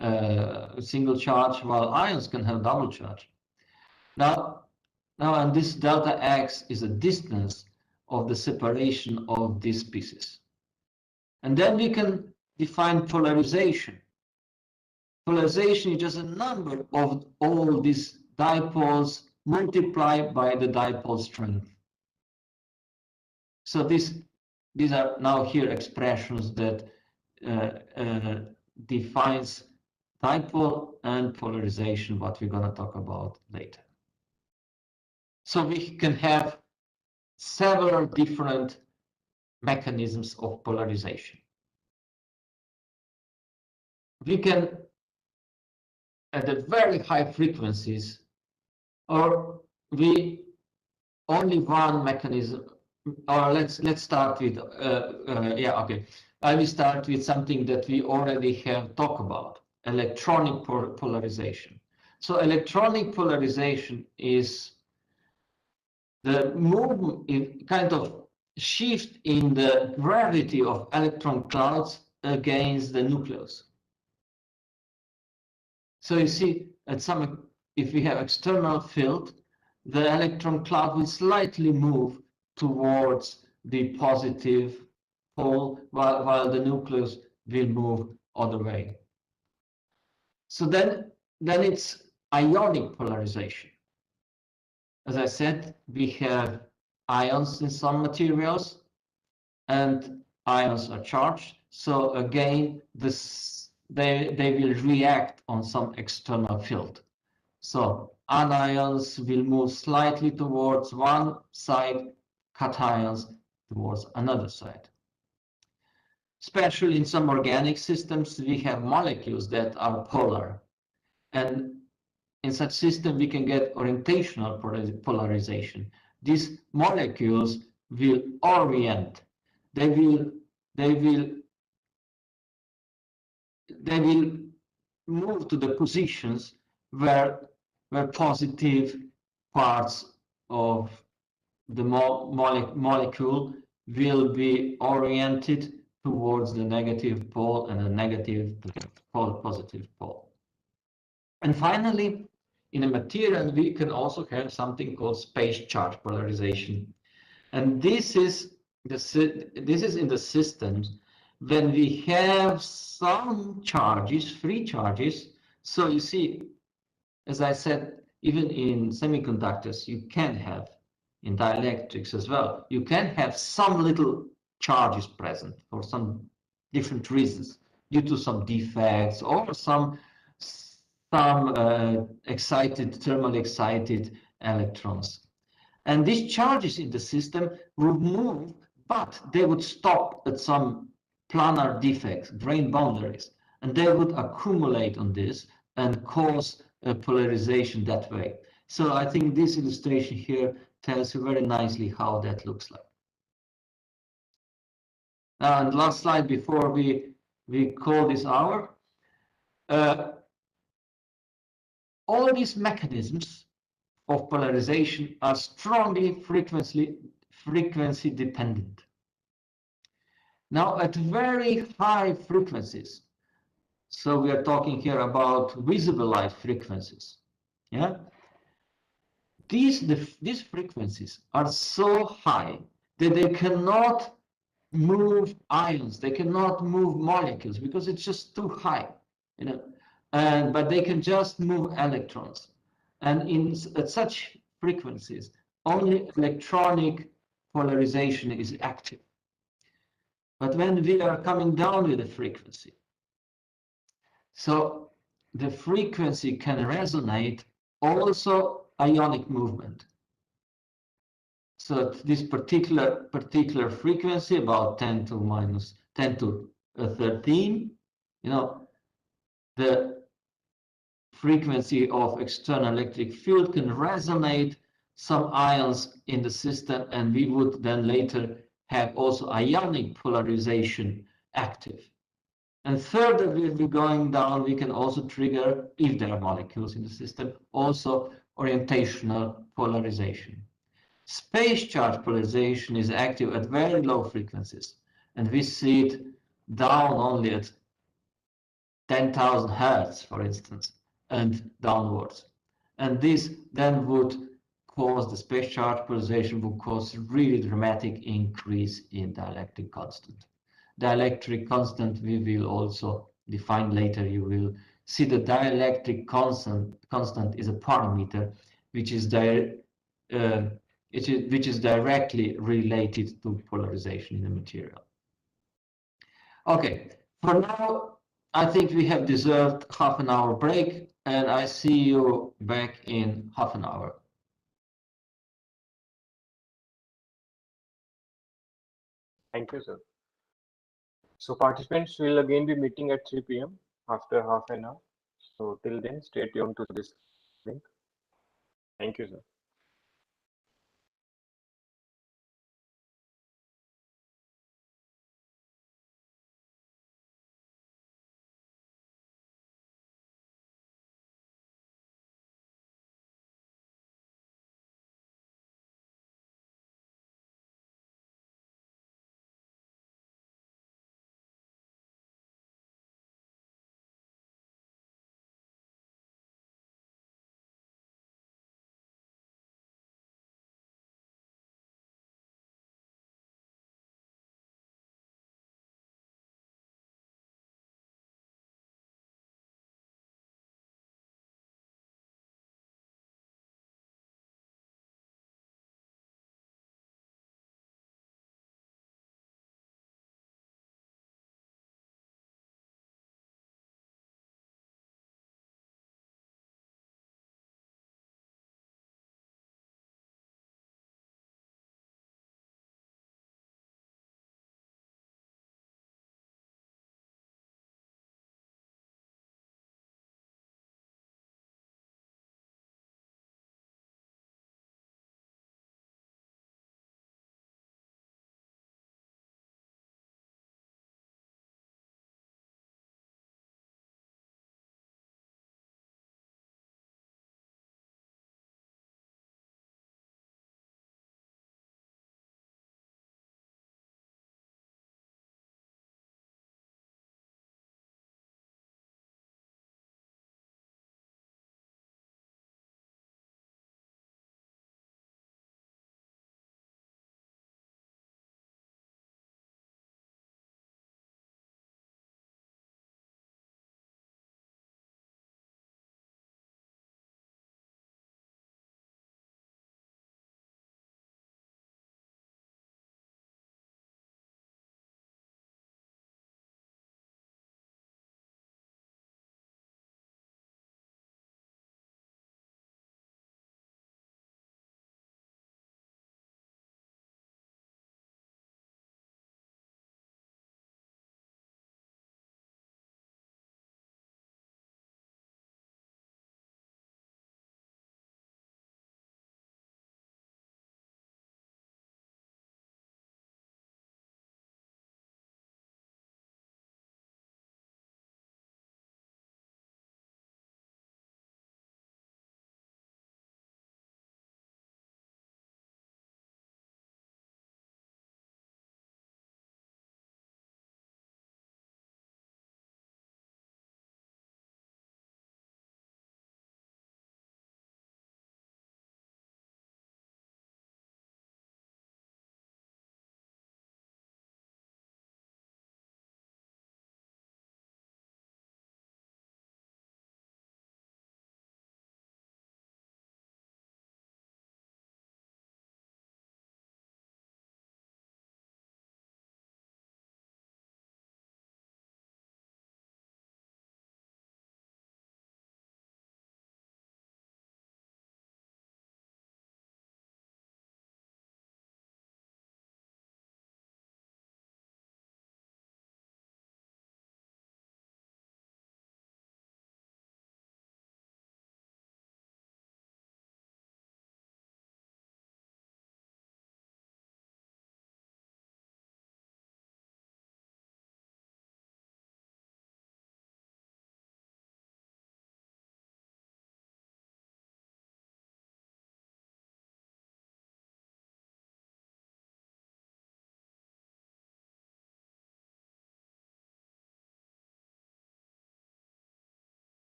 a single charge, while ions can have double charge. Now, and this delta X is a distance of the separation of these pieces. And then we can define polarization. Polarization is just a number of all these dipoles multiplied by the dipole strength. So these are now here expressions that defines dipole and polarization, what we're going to talk about later. So we can have several different mechanisms of polarization. We can, at the very high frequencies, or we only one mechanism, or let's start with I will start with something that we already have talked about, electronic polarization. So electronic polarization is the movement, in kind of shift in the gravity of electron clouds against the nucleus. So you see, if we have external field, the electron cloud will slightly move towards the positive pole, while the nucleus will move other way. So then it's ionic polarization. As I said, we have ions in some materials, and ions are charged. So again, they will react on some external field. So anions will move slightly towards one side, cations towards another side. Especially in some organic systems, we have molecules that are polar. And in such system, we can get orientational polarization. These molecules will orient. They will move to the positions where positive parts of the molecule will be oriented towards the negative pole and the negative positive pole. And finally, in a material, we can also have something called space charge polarization. And this is in the systems when we have some charges, free charges. So you see, as I said, even in semiconductors, you can have, in dielectrics as well, you can have some little charges present for some different reasons, due to some defects or some thermally excited electrons. And these charges in the system would move, but they would stop at some planar defects, grain boundaries, and they would accumulate on this and cause a polarization that way. So I think this illustration here tells you very nicely how that looks like. And last slide before we call this hour. All these mechanisms of polarization are strongly frequency dependent. Now, at very high frequencies, so we are talking here about visible light frequencies, yeah? these frequencies are so high that they cannot move ions, they cannot move molecules because it's just too high, you know. But they can just move electrons, and at such frequencies, only electronic polarization is active. But when we are coming down with the frequency, so the frequency can resonate also ionic movement. So at this particular frequency, about 10 to 13, you know, the frequency of external electric field can resonate some ions in the system, and we would then later have also ionic polarization active. And further we're going down, we can also trigger, if there are molecules in the system, also orientational polarization. Space charge polarization is active at very low frequencies, and we see it down only at 10,000 hertz, for instance, and downwards. And this then would cause the space charge polarization, would cause really dramatic increase in dielectric constant. Dielectric constant we will also define later. You will see the dielectric constant is a parameter which is directly related to polarization in the material. Okay, for now, I think we have deserved half an hour break, and I see you back in half an hour. Thank you, sir. So participants will again be meeting at 3 p.m. after half an hour. So till then, stay tuned to this link. Thank you, sir.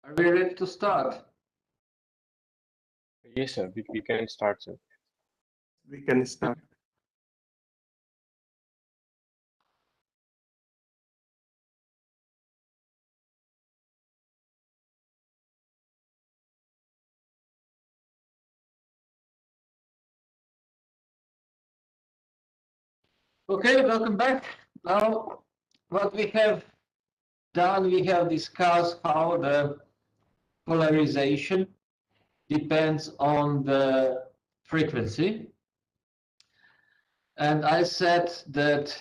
Are we ready to start? Yes, sir. We can start, sir. We can start. Okay, welcome back. Now, what we have done, we have discussed how the polarization depends on the frequency. And I said that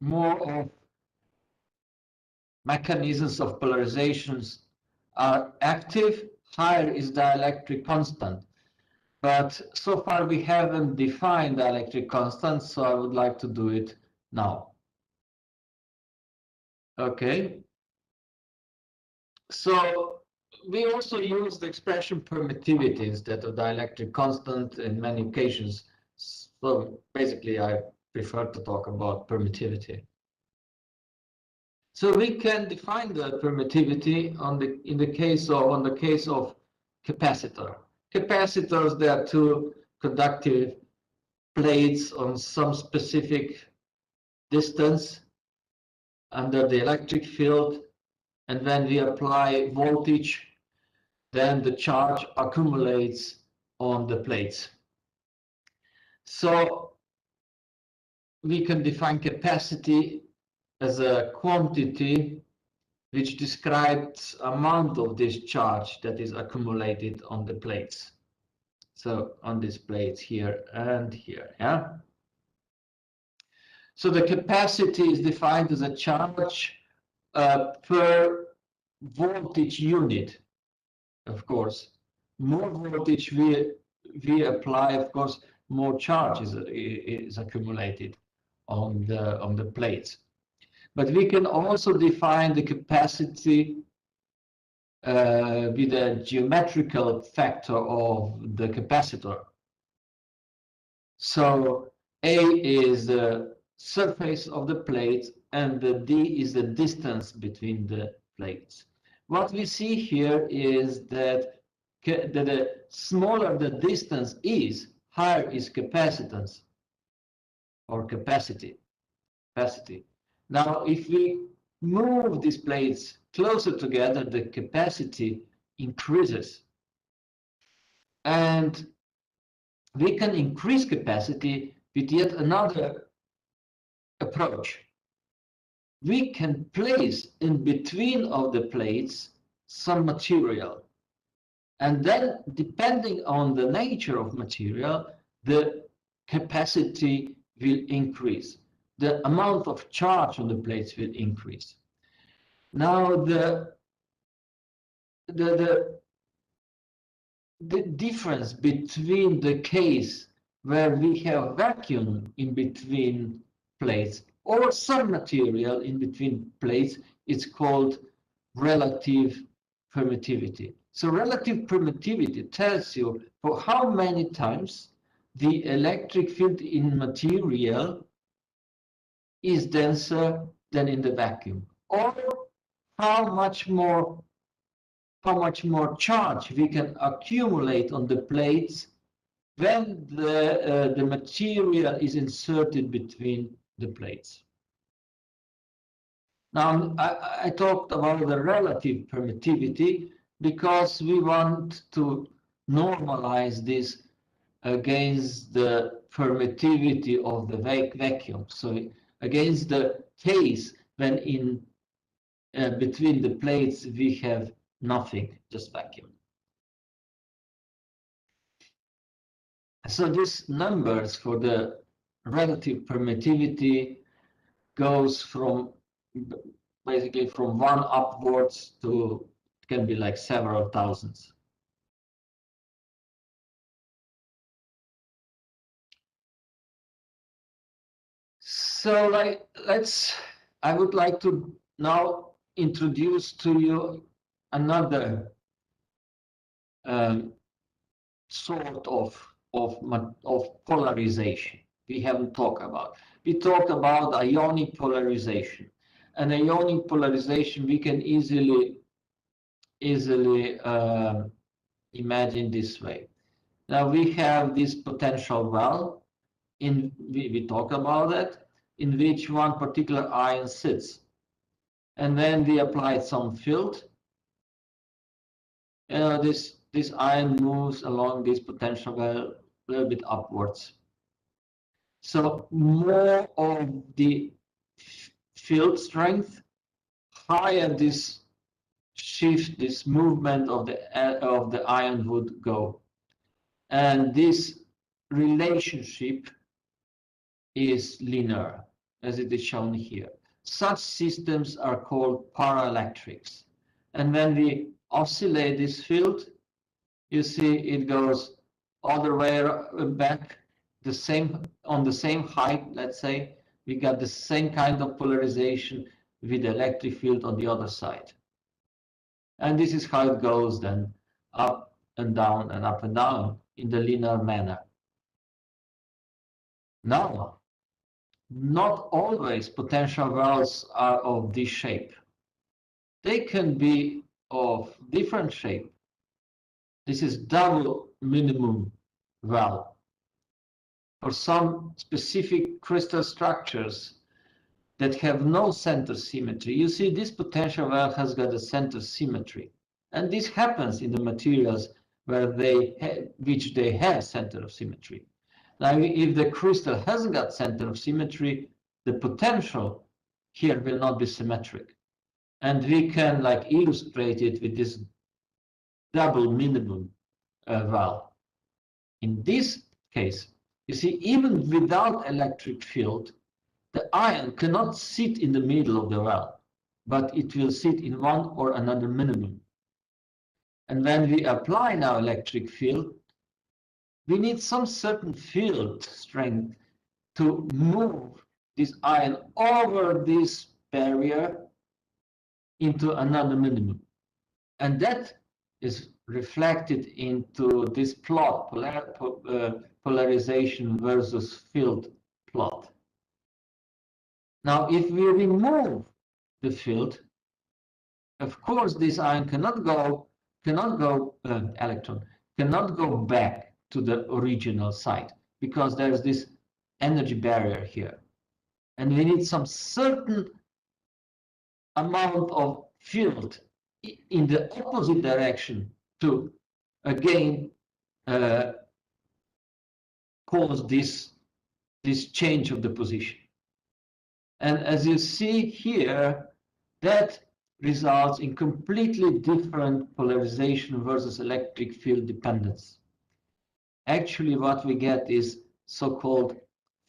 more of mechanisms of polarizations are active, higher is dielectric constant. But so far we haven't defined dielectric constant, so I would like to do it now. Okay. So we also use the expression permittivity instead of dielectric constant in many occasions. So basically, I prefer to talk about permittivity. So we can define the permittivity in the case of capacitor. Capacitors, there are two conductive plates on some specific distance under the electric field, and when we apply voltage, then the charge accumulates on the plates. So we can define capacity as a quantity which describes amount of this charge that is accumulated on the plates. So on these plates here and here, yeah. So the capacity is defined as a charge per voltage unit, of course. More voltage we apply, of course, more charge is accumulated on the plates. But we can also define the capacity with a geometrical factor of the capacitor. So A is the surface of the plate and the D is the distance between the plates. What we see here is that the smaller the distance is, higher is capacitance or capacity. Now, if we move these plates closer together, the capacity increases. And we can increase capacity with yet another approach. We can place in between of the plates some material. And then, depending on the nature of material, the capacity will increase. The amount of charge on the plates will increase. Now, the difference between the case where we have vacuum in between plates or some material in between plates is called relative permittivity. So relative permittivity tells you for how many times the electric field in material is denser than in the vacuum, or how much more charge we can accumulate on the plates when the material is inserted between the plates. Now, I talked about the relative permittivity because we want to normalize this against the permittivity of the vacuum. So against the case when in between the plates we have nothing, just vacuum. So these numbers for the relative permittivity goes from basically from 1 upwards to can be like several thousands. So I would like to now introduce to you another sort of polarization we haven't talked about. We talk about ionic polarization. And ionic polarization we can easily easily imagined this way. Now we have this potential well, we talk about that, in which one particular ion sits. And then we applied some field. This ion moves along this potential well a little bit upwards. So more of the field strength, higher this shift, this movement of the ion would go. And this relationship is linear, as it is shown here. Such systems are called paraelectrics. And when we oscillate this field, you see it goes all the way back, on the same height, let's say, we got the same kind of polarization with the electric field on the other side. And this is how it goes then, up and down and up and down in the linear manner. Now, not always potential wells are of this shape. They can be of different shape. This is double minimum well. For some specific crystal structures that have no center symmetry, you see this potential well has got a center symmetry. And this happens in the materials where which they have center of symmetry. Now, if the crystal hasn't got center of symmetry, the potential here will not be symmetric. And we can illustrate it with this double minimum well. In this case, you see, even without electric field, the ion cannot sit in the middle of the well, but it will sit in one or another minimum. And when we apply now electric field, we need some certain field strength to move this ion over this barrier into another minimum. And that is reflected into this plot, polarization versus field plot. Now, if we remove the field, of course, this ion electron cannot go back to the original site because there's this energy barrier here. And we need some certain amount of field in the opposite direction to again cause this change of the position. And as you see here, that results in completely different polarization versus electric field dependence. Actually, what we get is so-called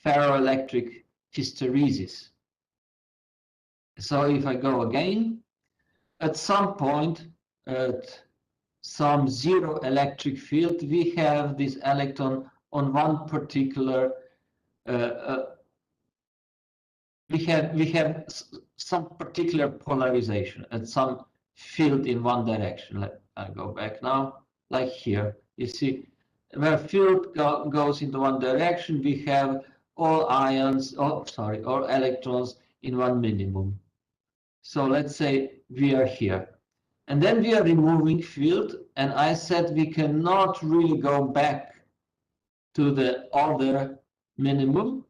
ferroelectric hysteresis. So if I go again, at some point, at some zero electric field, we have this electron on one particular we have some particular polarization at some field in one direction. I go back now, like here. You see, where field goes into one direction, we have all electrons in one minimum. So let's say we are here. And then we are removing field, and I said we cannot really go back to the other minimum,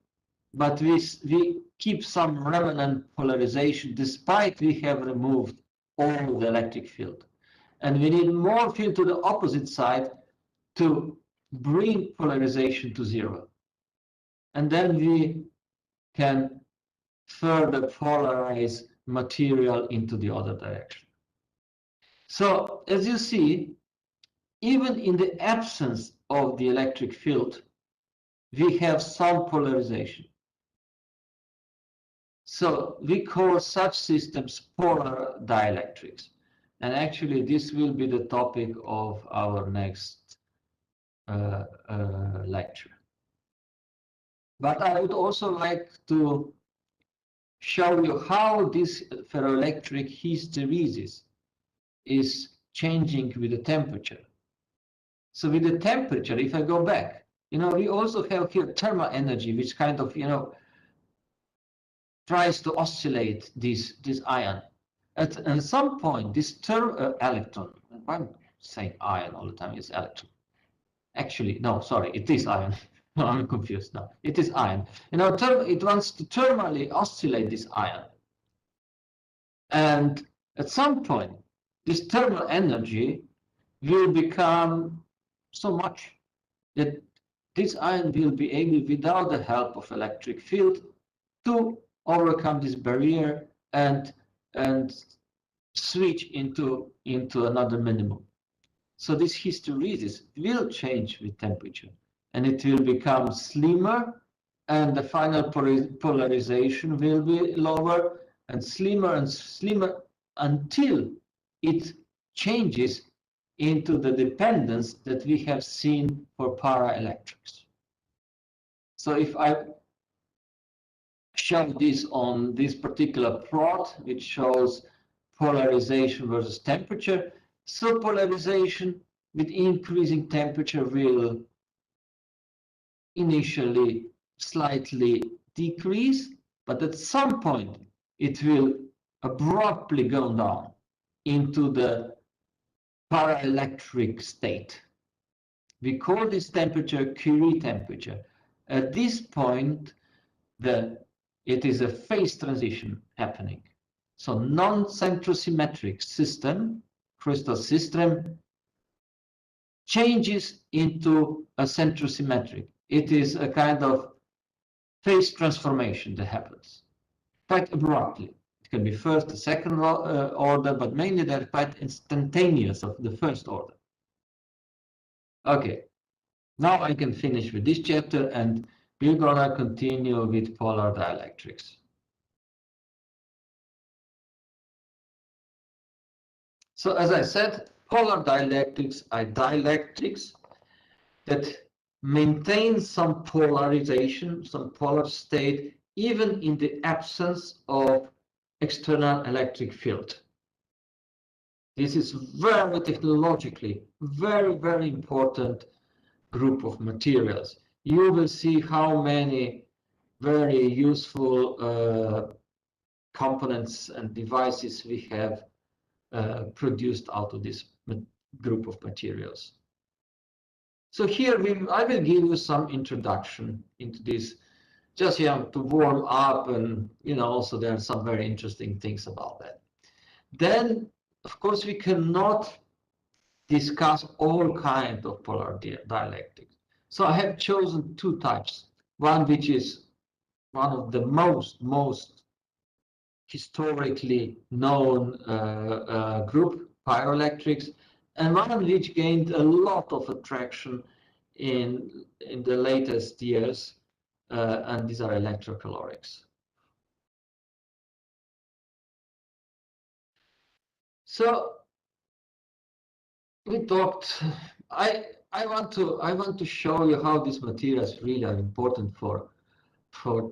but we keep some remnant polarization despite we have removed all the electric field. And we need more field to the opposite side to bring polarization to zero. And then we can further polarize material into the other direction. So as you see, even in the absence of the electric field, we have some polarization. So we call such systems polar dielectrics. And actually, this will be the topic of our next lecture. But I would also like to show you how this ferroelectric hysteresis is changing with the temperature. So with the temperature, if I go back, we also have here thermal energy, which kind of, tries to oscillate this ion. At some point, this term electron, I'm saying ion all the time, is electron. Actually, no, sorry, it is ion. No, I'm confused now. It is ion. It wants to thermally oscillate this ion. And at some point, this thermal energy will become so much that this ion will be able, without the help of electric field, to overcome this barrier and switch into another minimum. So this hysteresis will change with temperature, and it will become slimmer, and the final polarization will be lower and slimmer until it changes into the dependence that we have seen for paraelectrics. So if I show this on this particular plot, which shows polarization versus temperature, so polarization with increasing temperature will initially slightly decrease, but at some point it will abruptly go down into the paraelectric state. We call this temperature Curie temperature. At this point, it is a phase transition happening. So non-centrosymmetric system, crystal system, changes into a centrosymmetric. It is a kind of phase transformation that happens quite abruptly. It can be first, the second order, but mainly they're quite instantaneous of the first order. Okay, now I can finish with this chapter, and we're gonna continue with polar dielectrics. So as I said, polar dielectrics are dielectrics that maintain some polarization, some polar state, even in the absence of external electric field. This is very technologically, very, very important group of materials. You will see how many very useful components and devices we have produced out of this group of materials. So here I will give you some introduction into this, just to warm up, and also there are some very interesting things about that. Then, of course, we cannot discuss all kinds of polar dielectrics. So I have chosen two types. One which is one of the most historically known group, Pyroelectrics, and one which gained a lot of attraction in the latest years, and these are electrocalorics. So we talked. I want to show you how these materials really are important for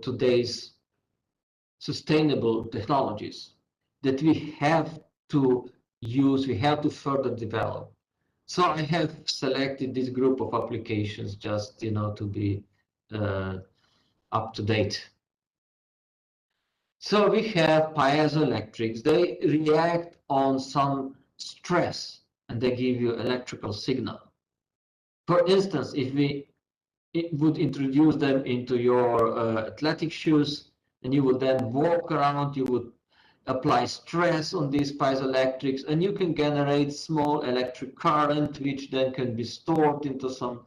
today's sustainable technologies that we have to use, we have to further develop. So I have selected this group of applications just to be up to date. So we have piezoelectrics. They react on some stress and they give you electrical signal. For instance, if we would introduce them into your athletic shoes, and you would then walk around, you would apply stress on these piezoelectrics, and you can generate small electric current, which then can be stored into some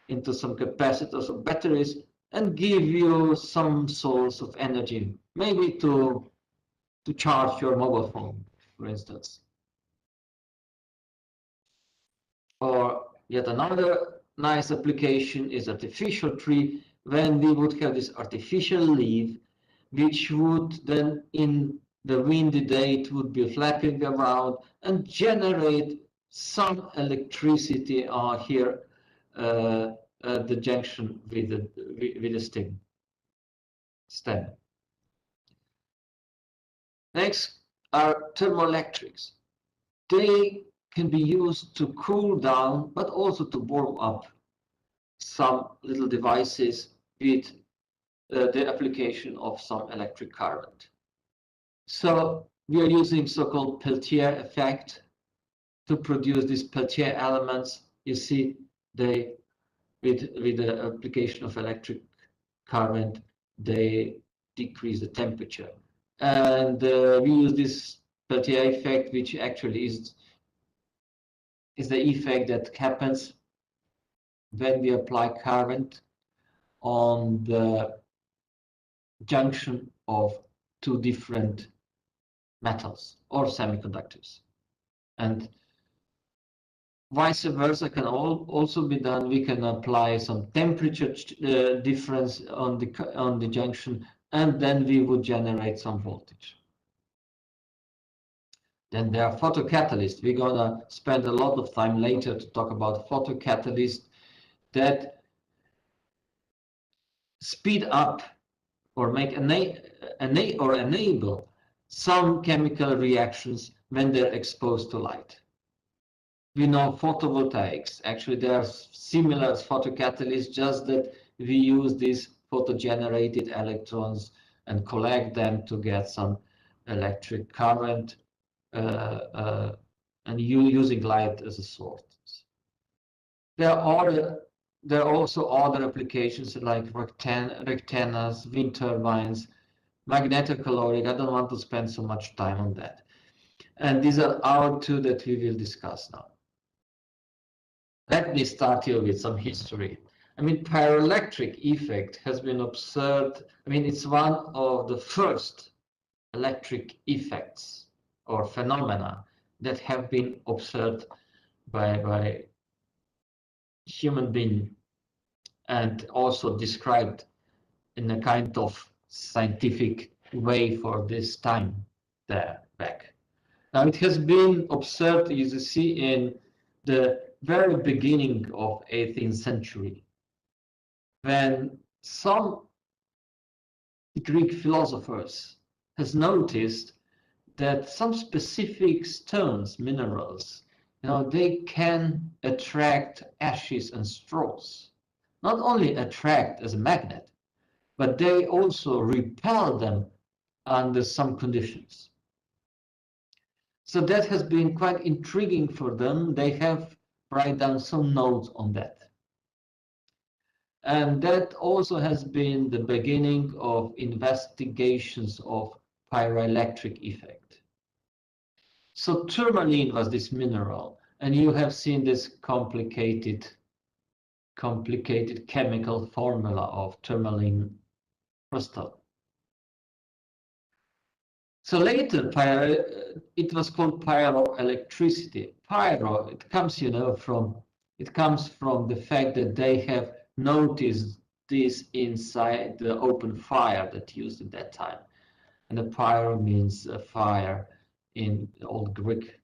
capacitors or batteries, and give you some source of energy, maybe to charge your mobile phone, for instance. Or yet another nice application is artificial tree, when we would have this artificial leaf, which would then, in the windy day, it would be flapping around and generate some electricity here at the junction with the stem. Next are thermoelectrics. They can be used to cool down, but also to warm up some little devices with the application of some electric current. So we are using so-called Peltier effect to produce these Peltier elements. You see, they with the application of electric current, they decrease the temperature. And we use this Peltier effect, which actually is the effect that happens when we apply current on the junction of two different metals or semiconductors. And vice versa can also be done. We can apply some temperature difference on the junction, and then we would generate some voltage. Then there are photocatalysts. We're gonna spend a lot of time later to talk about photocatalysts that speed up or make enable some chemical reactions when they're exposed to light. We know photovoltaics. Actually, they are similar as photocatalysts, just that we use these photogenerated electrons and collect them to get some electric current and using light as a source. There are also other applications like rectennas, wind turbines, magnetocaloric. I don't want to spend so much time on that. And these are our two that we will discuss now. Let me start here with some history. I mean, pyroelectric effect has been observed. I mean, it's one of the first electric effects or phenomena that have been observed by human being and also described in a kind of scientific way for this time there back. Now it has been observed, as you see, in the very beginning of 18th century, when some Greek philosophers has noticed that some specific stones, minerals, they can attract ashes and straws. Not only attract as a magnet, but they also repel them under some conditions. So that has been quite intriguing for them. They have write down some notes on that. And that also has been the beginning of investigations of pyroelectric effect. So tourmaline was this mineral, and you have seen this complicated chemical formula of tourmaline crystal. So later, it was called pyroelectricity. Pyro, it comes from the fact that they have noticed this inside the open fire that used at that time. And the pyro means fire in Old Greek.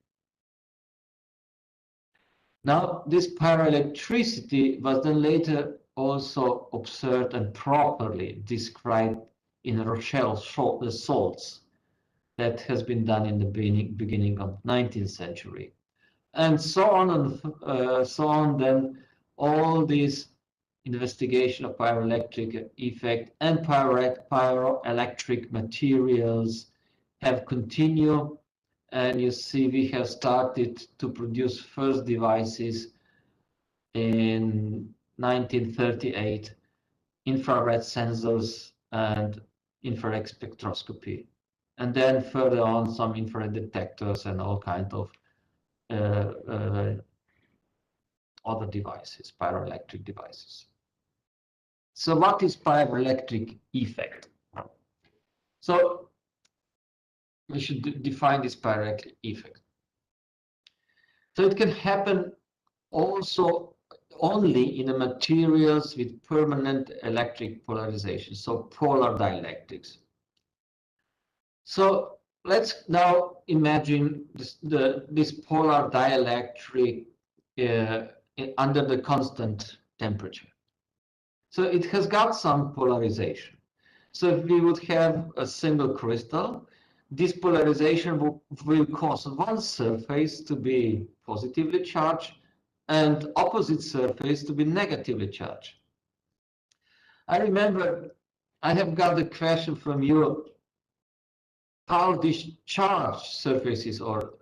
Now, this pyroelectricity was then later also observed and properly described in Rochelle salts that has been done in the beginning of 19th century. And so on and so on, then all these investigation of pyroelectric effect and pyroelectric materials have continued. And you see, we have started to produce first devices in 1938, infrared sensors and infrared spectroscopy. And then further on, some infrared detectors and all kinds of other devices, pyroelectric devices. So what is pyroelectric effect? So we should define this pyroelectric effect. So it can happen also only in the materials with permanent electric polarization, so polar dielectrics. So let's now imagine this polar dielectric under the constant temperature. So it has got some polarization. So if we would have a single crystal, this polarization will cause one surface to be positively charged and opposite surface to be negatively charged. I remember I have got a question from you how these charged surfaces or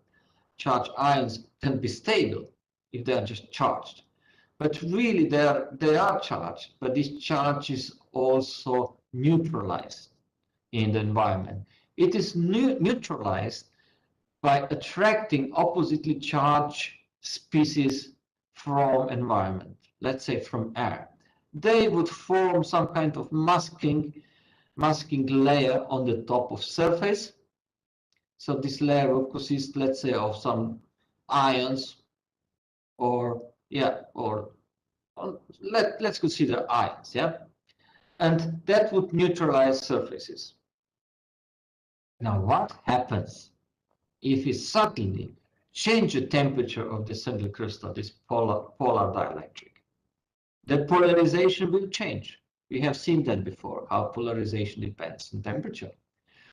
charged ions can be stable if they are just charged. But really they are charged, but this charge is also neutralized in the environment. It is neutralized by attracting oppositely charged species from environment, let's say from air. They would form some kind of masking layer on the top of surface. So this layer will consist, let's say, of some ions or let's consider ions, yeah? And that would neutralize surfaces. Now, what happens if we suddenly change the temperature of the single crystal, this polar dielectric? The polarization will change. We have seen that before, how polarization depends on temperature.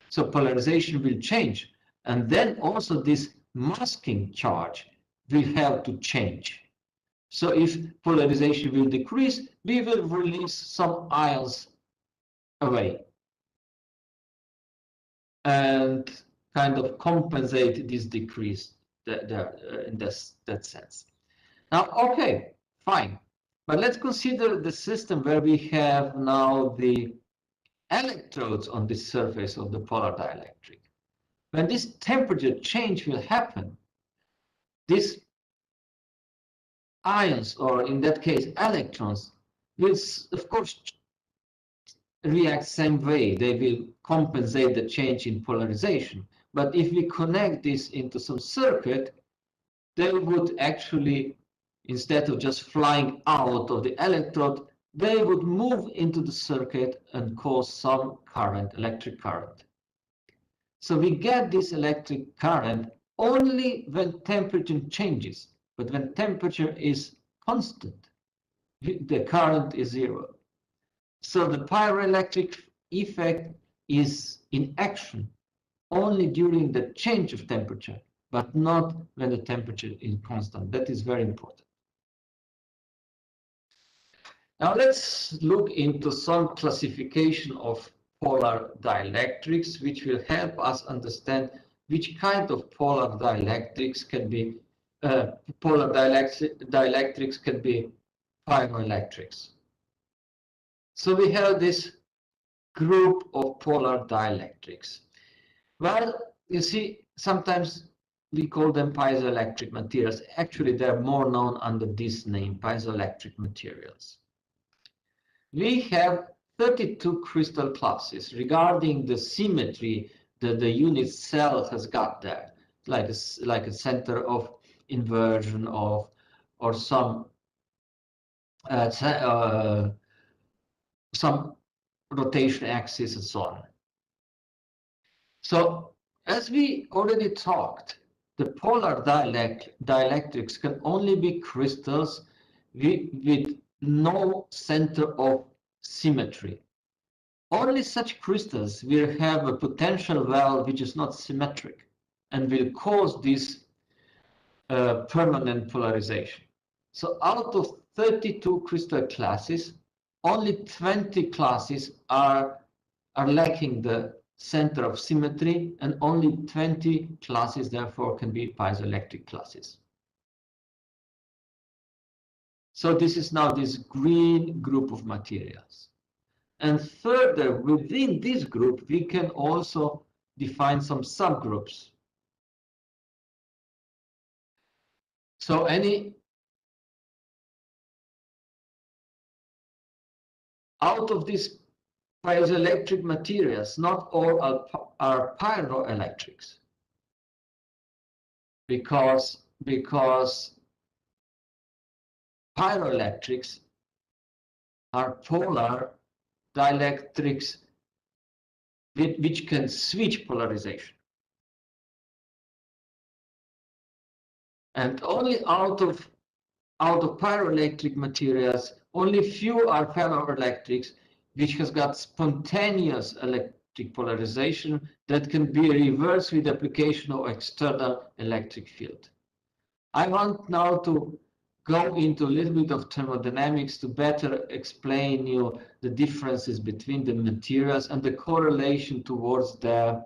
So polarization will change. And then also this masking charge will have to change. So if polarization will decrease, we will release some ions away and kind of compensate this decrease in that sense. Now, okay, fine. But let's consider the system where we have now the electrodes on the surface of the polar dielectric. When this temperature change will happen, these ions, or in that case electrons, will of course react same way. They will compensate the change in polarization. But if we connect this into some circuit, they would actually, instead of just flying out of the electrode, they would move into the circuit and cause some current, electric current. So we get this electric current only when temperature changes. But when temperature is constant, the current is zero. So the pyroelectric effect is in action only during the change of temperature, but not when the temperature is constant. That is very important. Now let's look into some classification of polar dielectrics, which will help us understand which kind of polar dielectrics can be dielectrics can be pyroelectrics. So we have this group of polar dielectrics. Well, you see, sometimes we call them piezoelectric materials. Actually, they're more known under this name, piezoelectric materials. We have 32 crystal classes regarding the symmetry that the unit cell has got there, like a center of inversion of, or some rotation axis and so on. So as we already talked, the polar dielectrics can only be crystals with no center of symmetry. Only such crystals will have a potential well which is not symmetric and will cause this permanent polarization. So out of 32 crystal classes, only 20 classes are lacking the center of symmetry, and only 20 classes therefore can be piezoelectric classes. So this is now this green group of materials. And further, within this group, we can also define some subgroups. So out of these piezoelectric materials, not all are pyroelectrics, because pyroelectrics are polar dielectrics which can switch polarization. And only out of pyroelectric materials, only few are ferroelectrics, which has got spontaneous electric polarization that can be reversed with application of external electric field. I want now to go into a little bit of thermodynamics to better explain you the differences between the materials and the correlation towards the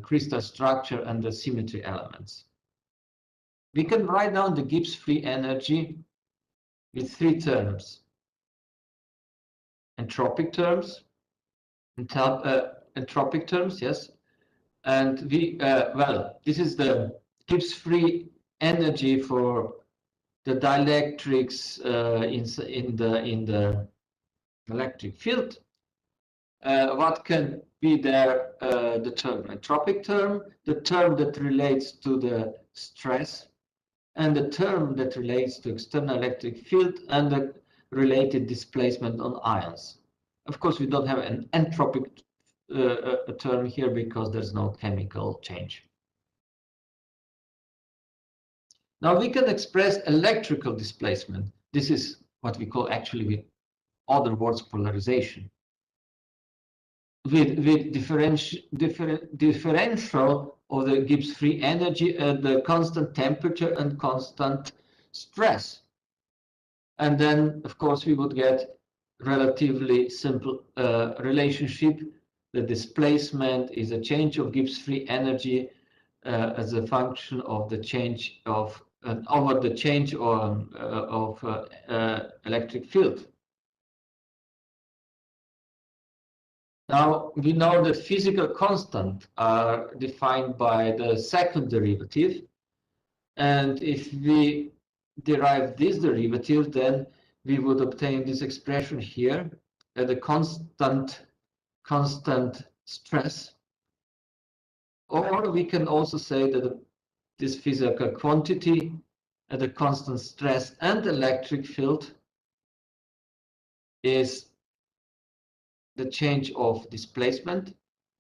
crystal structure and the symmetry elements. We can write down the Gibbs free energy with three terms: entropic terms, entropic terms, yes. And we well, this is the Gibbs free energy for the dielectrics in the electric field. What can be there? The term entropic term, the term that relates to the stress, and the term that relates to external electric field and the related displacement on ions. Of course, we don't have an entropic term here because there's no chemical change. Now we can express electrical displacement. This is what we call, actually, with other words, polarization. With differential of the Gibbs free energy at the constant temperature and constant stress. And then, of course, we would get relatively simple relationship. The displacement is a change of Gibbs free energy as a function of the change of over the change of electric field. Now we know that physical constants are defined by the second derivative, and if we derive this derivative, then we would obtain this expression here at the constant stress. Or we can also say that this physical quantity at a constant stress and electric field is the change of displacement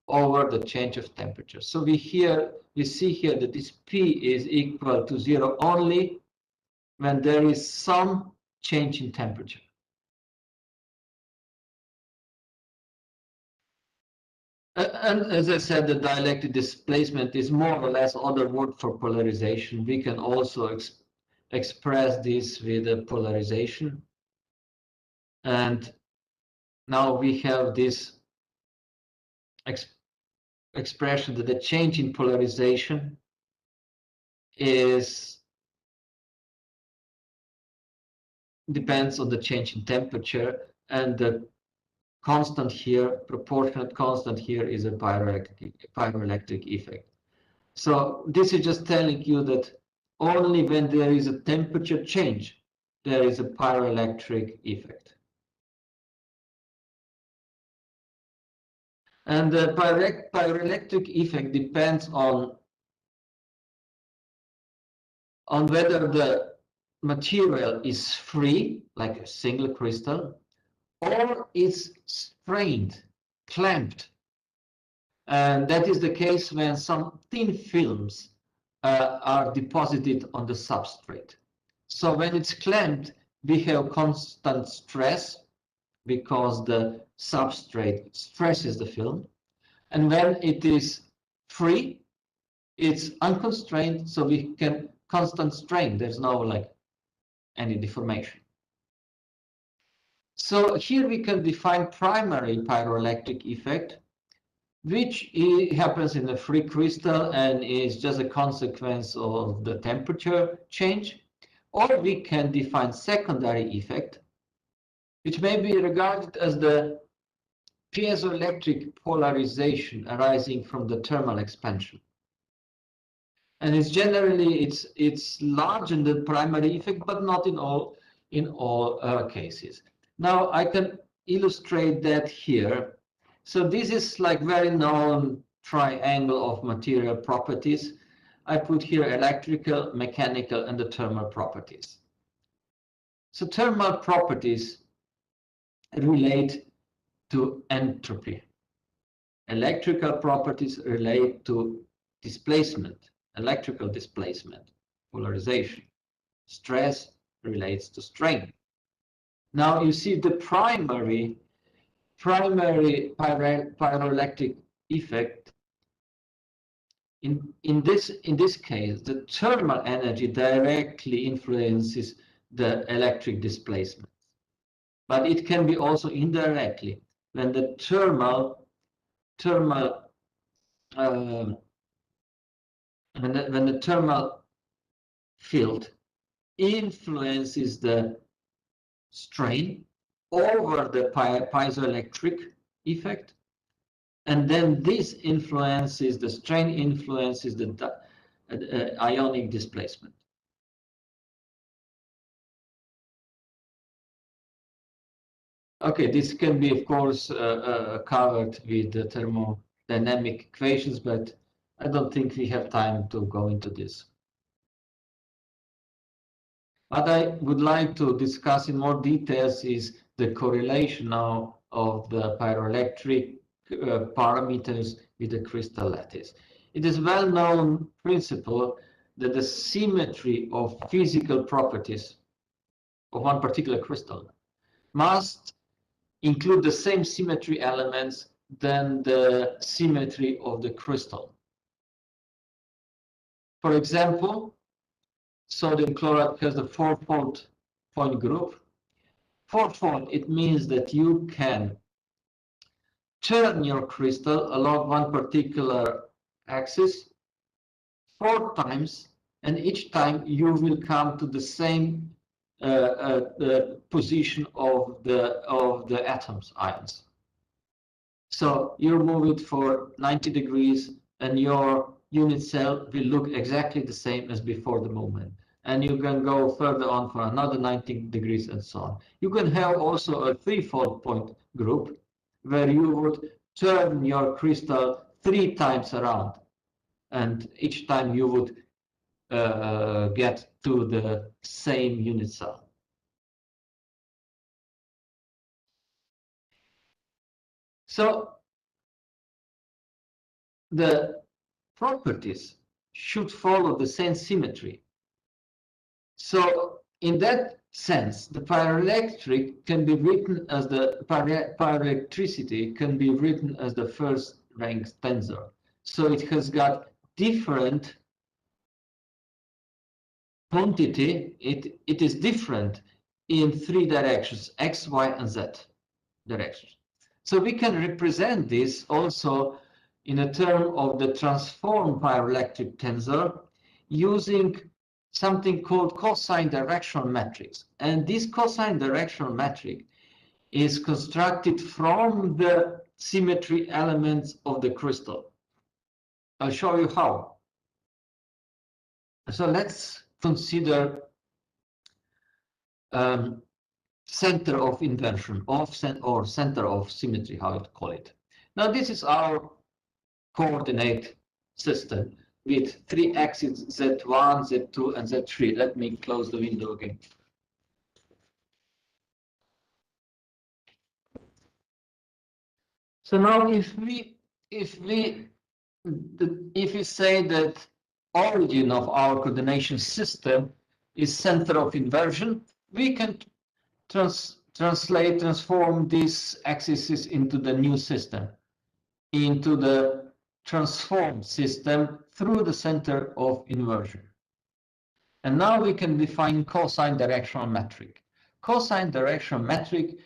over the change of temperature. So we see here that this P is equal to 0 only when there is some change in temperature. And as I said, the dielectric displacement is more or less other word for polarization. We can also express this with a polarization. And now we have this expression that the change in polarization depends on the change in temperature, and the constant here, proportionate constant here, is a pyroelectric effect. So this is just telling you that only when there is a temperature change, there is a pyroelectric effect. And the pyroelectric effect depends on whether the material is free, like a single crystal, or it's strained, clamped. And that is the case when some thin films are deposited on the substrate. So when it's clamped, we have constant stress because the substrate stresses the film. And when it is free, it's unconstrained, so we can constant strain. There's no like any deformation. So here we can define primary pyroelectric effect, which happens in a free crystal and is just a consequence of the temperature change. Or we can define secondary effect, which may be regarded as the piezoelectric polarization arising from the thermal expansion. And it's generally it's larger than the primary effect, but not in all cases. Now I can illustrate that here. So this is like very known triangle of material properties. I put here electrical, mechanical, and the thermal properties. So thermal properties relate to entropy. Electrical properties relate to displacement, electrical displacement, polarization. Stress relates to strain. Now you see the primary pyroelectric effect. In this case, the thermal energy directly influences the electric displacement, but it can be also indirectly when the thermal when the thermal field influences the strain over the piezoelectric effect, and then this influences the strain influences the ionic displacement. Okay, this can be, of course, covered with the thermodynamic equations, but I don't think we have time to go into this. What I would like to discuss in more details is the correlation now of the pyroelectric parameters with the crystal lattice. It is a well-known principle that the symmetry of physical properties of one particular crystal must include the same symmetry elements than the symmetry of the crystal. For example, sodium chloride has the four-fold point group. Fourfold, it means that you can turn your crystal along one particular axis 4 times, and each time you will come to the same position of the atoms, ions. So you move it for 90 degrees, and your unit cell will look exactly the same as before the movement. And you can go further on for another 90 degrees and so on. You can have also a threefold point group where you would turn your crystal 3 times around, and each time you would get to the same unit cell. So the properties should follow the same symmetry. So in that sense, the pyroelectric can be written as the pyroelectricity can be written as the first rank tensor. So it has got different quantity. It is different in 3 directions, x, y, and z directions. So we can represent this also in a term of the transformed pyroelectric tensor using something called cosine directional matrix. And this cosine directional matrix is constructed from the symmetry elements of the crystal. I'll show you how. So let's consider center of inversion or center of symmetry, how you call it. Now this is our coordinate system with 3 axes, Z1, Z2, and Z3. Let me close the window again. So now if we say that origin of our coordination system is center of inversion, we can transform these axes into the new system, into the transformed system through the center of inversion. And now we can define cosine directional metric. Cosine directional metric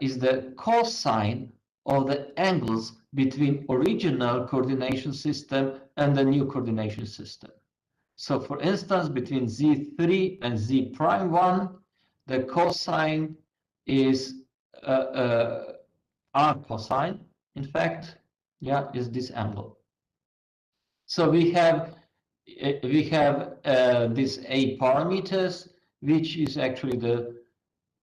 is the cosine of the angles between original coordination system and the new coordination system. So for instance, between Z3 and Z prime 1, the cosine is R cosine, in fact, yeah, is this angle. So we have these A parameters, which is actually the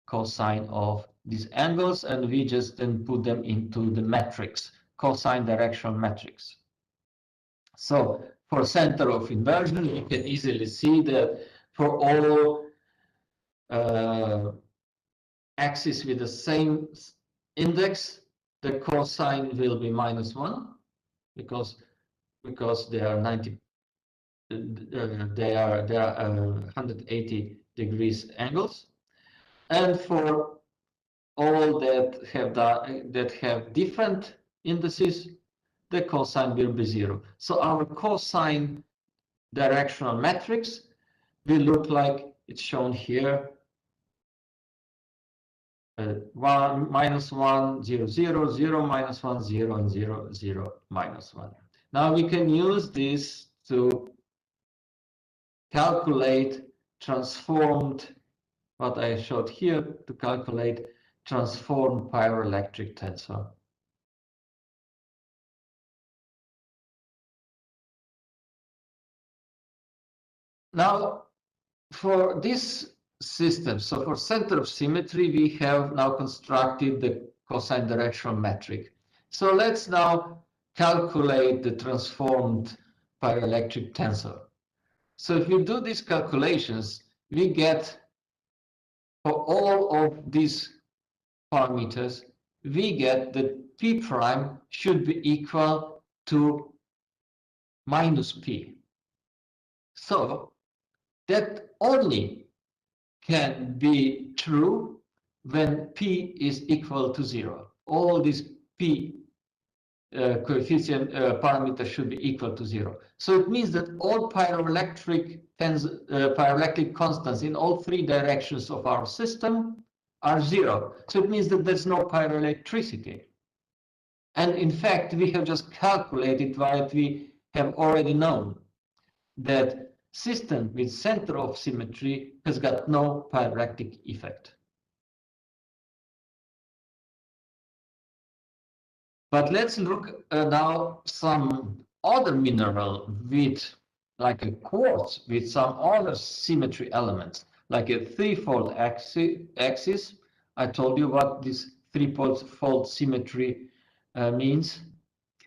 cosine of these angles, and we just then put them into the matrix, cosine directional matrix. So for center of inversion, you can easily see that for all axes with the same index, the cosine will be -1 because they are 180 degrees angles, and for all that have different indices, the cosine will be 0. So our cosine directional matrix will look like it's shown here: 1, -1, 0, 0, 0, -1, 0, and 0, 0, -1. Now we can use this to calculate transformed, what I showed here, to calculate transformed pyroelectric tensor. Now, for this system, so for center of symmetry, we have now constructed the cosine directional metric. So let's now calculate the transformed pyroelectric tensor. So if we do these calculations, we get for all of these parameters, we get that P prime should be equal to minus P. So that only can be true when P is equal to 0. All these P coefficient parameters should be equal to 0. So it means that all pyroelectric constants in all three directions of our system are 0. So it means that there's no pyroelectricity. And in fact, we have just calculated what we have already known, that system with center of symmetry has got no pyroelectric effect. But let's look now some other mineral with like a quartz with some other symmetry elements, like a threefold axis. I told you what this threefold symmetry means.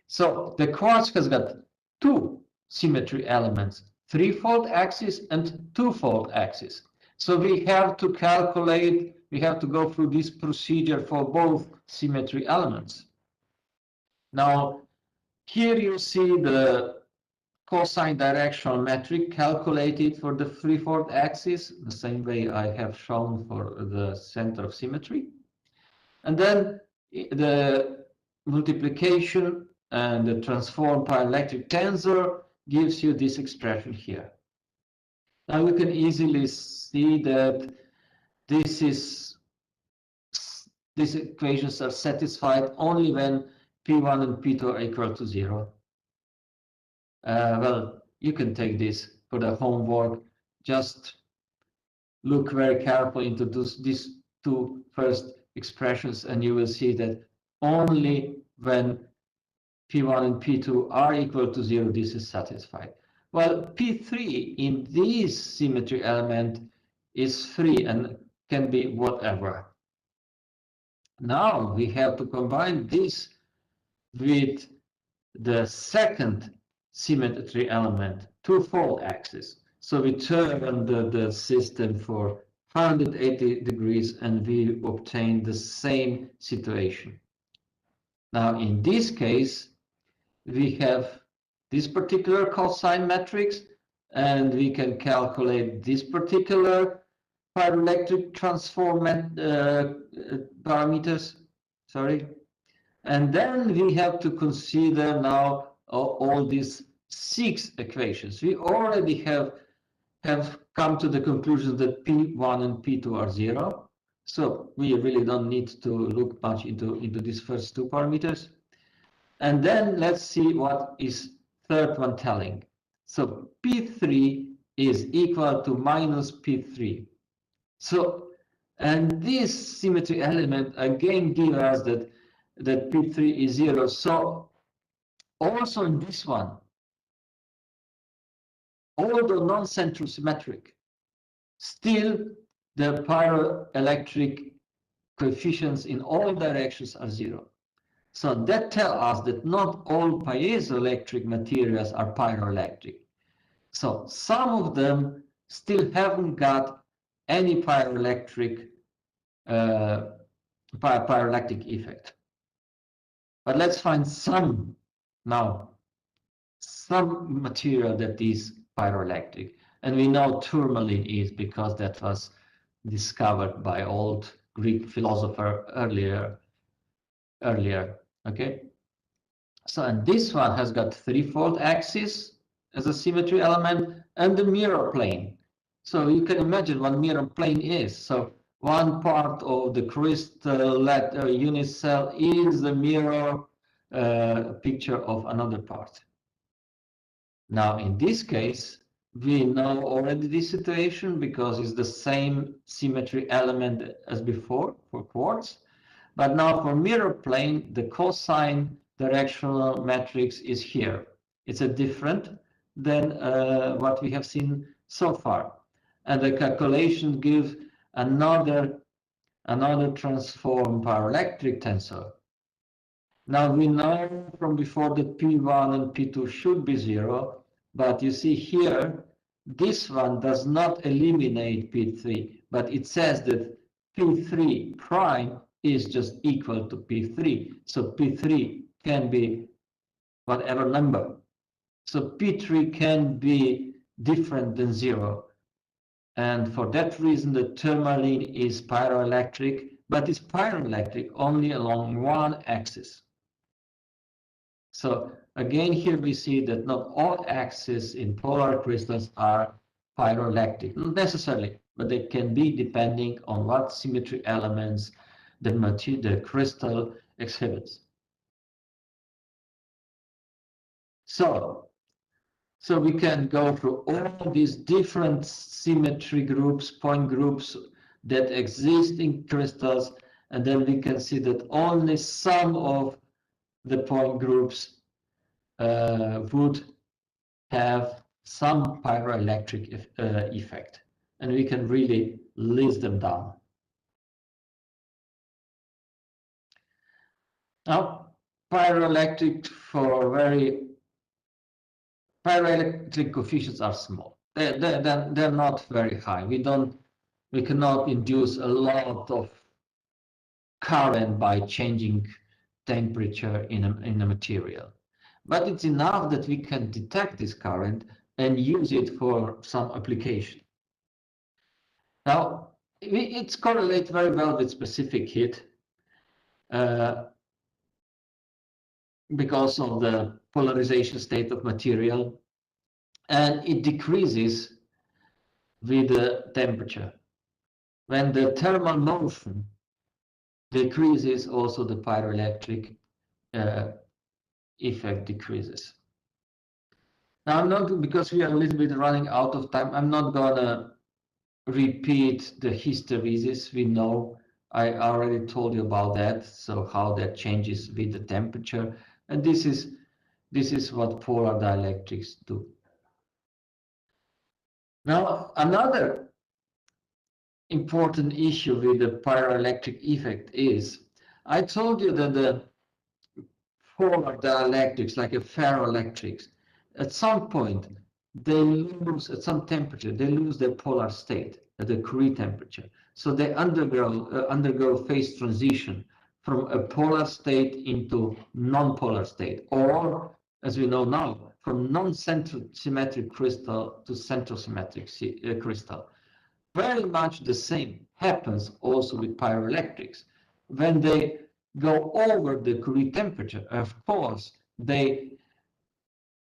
So the quartz has got two symmetry elements, threefold axis and twofold axis. So we have to calculate, we have to go through this procedure for both symmetry elements. Now, here you see the cosine directional metric calculated for the threefold axis, the same way I have shown for the center of symmetry. And then the multiplication and the transformed pyroelectric tensor gives you this expression here. Now you can easily see that these equations are satisfied only when P1 and P2 are equal to 0. Well, you can take this for the homework. Just look very carefully into these two first expressions, and you will see that only when P1 and P2 are equal to 0, this is satisfied. Well, P3 in this symmetry element is free and can be whatever. Now we have to combine this with the second symmetry element, twofold axis. So we turn the system for 180 degrees and we obtain the same situation. Now in this case, we have this particular cosine matrix and we can calculate this particular pyroelectric transform parameters, sorry. And then we have to consider now all these 6 equations. We already have come to the conclusion that P1 and P2 are 0. So we really don't need to look much into these first 2 parameters. And then let's see what is third one telling. So P3 is equal to minus P3. So, and this symmetry element again gives us that P3 is 0. So also in this one, although non-central symmetric, still the pyroelectric coefficients in all directions are 0. So that tells us that not all piezoelectric materials are pyroelectric. So some of them still haven't got any pyroelectric effect. But let's find some now, some material that is pyroelectric. And we know tourmaline is because that was discovered by old Greek philosopher earlier. Okay. So, and this one has got threefold axis as a symmetry element and the mirror plane. So you can imagine what mirror plane is. So one part of the crystal unit cell is the mirror picture of another part. Now, in this case, we know already this situation because it's the same symmetry element as before for quartz. But now for mirror plane, the cosine directional matrix is here. It's a different than what we have seen so far. And the calculation gives another transform paraelectric tensor. Now we know from before that P1 and P2 should be 0, but you see here, this one does not eliminate P3, but it says that P3 prime is just equal to P3. So P3 can be whatever number. So P3 can be different than 0. And for that reason, the tourmaline is pyroelectric, but it's pyroelectric only along one axis. So again, here we see that not all axes in polar crystals are pyroelectric, not necessarily, but they can be depending on what symmetry elements the crystal exhibits. So we can go through all these different symmetry groups, point groups that exist in crystals, and then we can see that only some of the point groups would have some pyroelectric effect, and we can really list them down. Now, pyroelectric coefficients are small. They're not very high. We cannot induce a lot of current by changing temperature in a material. But it's enough that we can detect this current and use it for some application. Now, it's correlates very well with specific heat because of the polarization state of material, and it decreases with the temperature. When the thermal motion decreases, also the pyroelectric effect decreases. Now, I'm not, because we are a little bit running out of time, I'm not gonna repeat the hysteresis. We know, I already told you about that, so how that changes with the temperature, and this is what polar dielectrics do. Now, another important issue with the pyroelectric effect is, I told you that the polar dielectrics, like a ferroelectrics, at some point, they lose, at some temperature, they lose their polar state at the Curie temperature. So they undergo phase transition from a polar state into non-polar state, or, as we know now, from non-central symmetric crystal to central symmetric crystal. Very much the same happens also with pyroelectrics. When they go over the Curie temperature, of course, they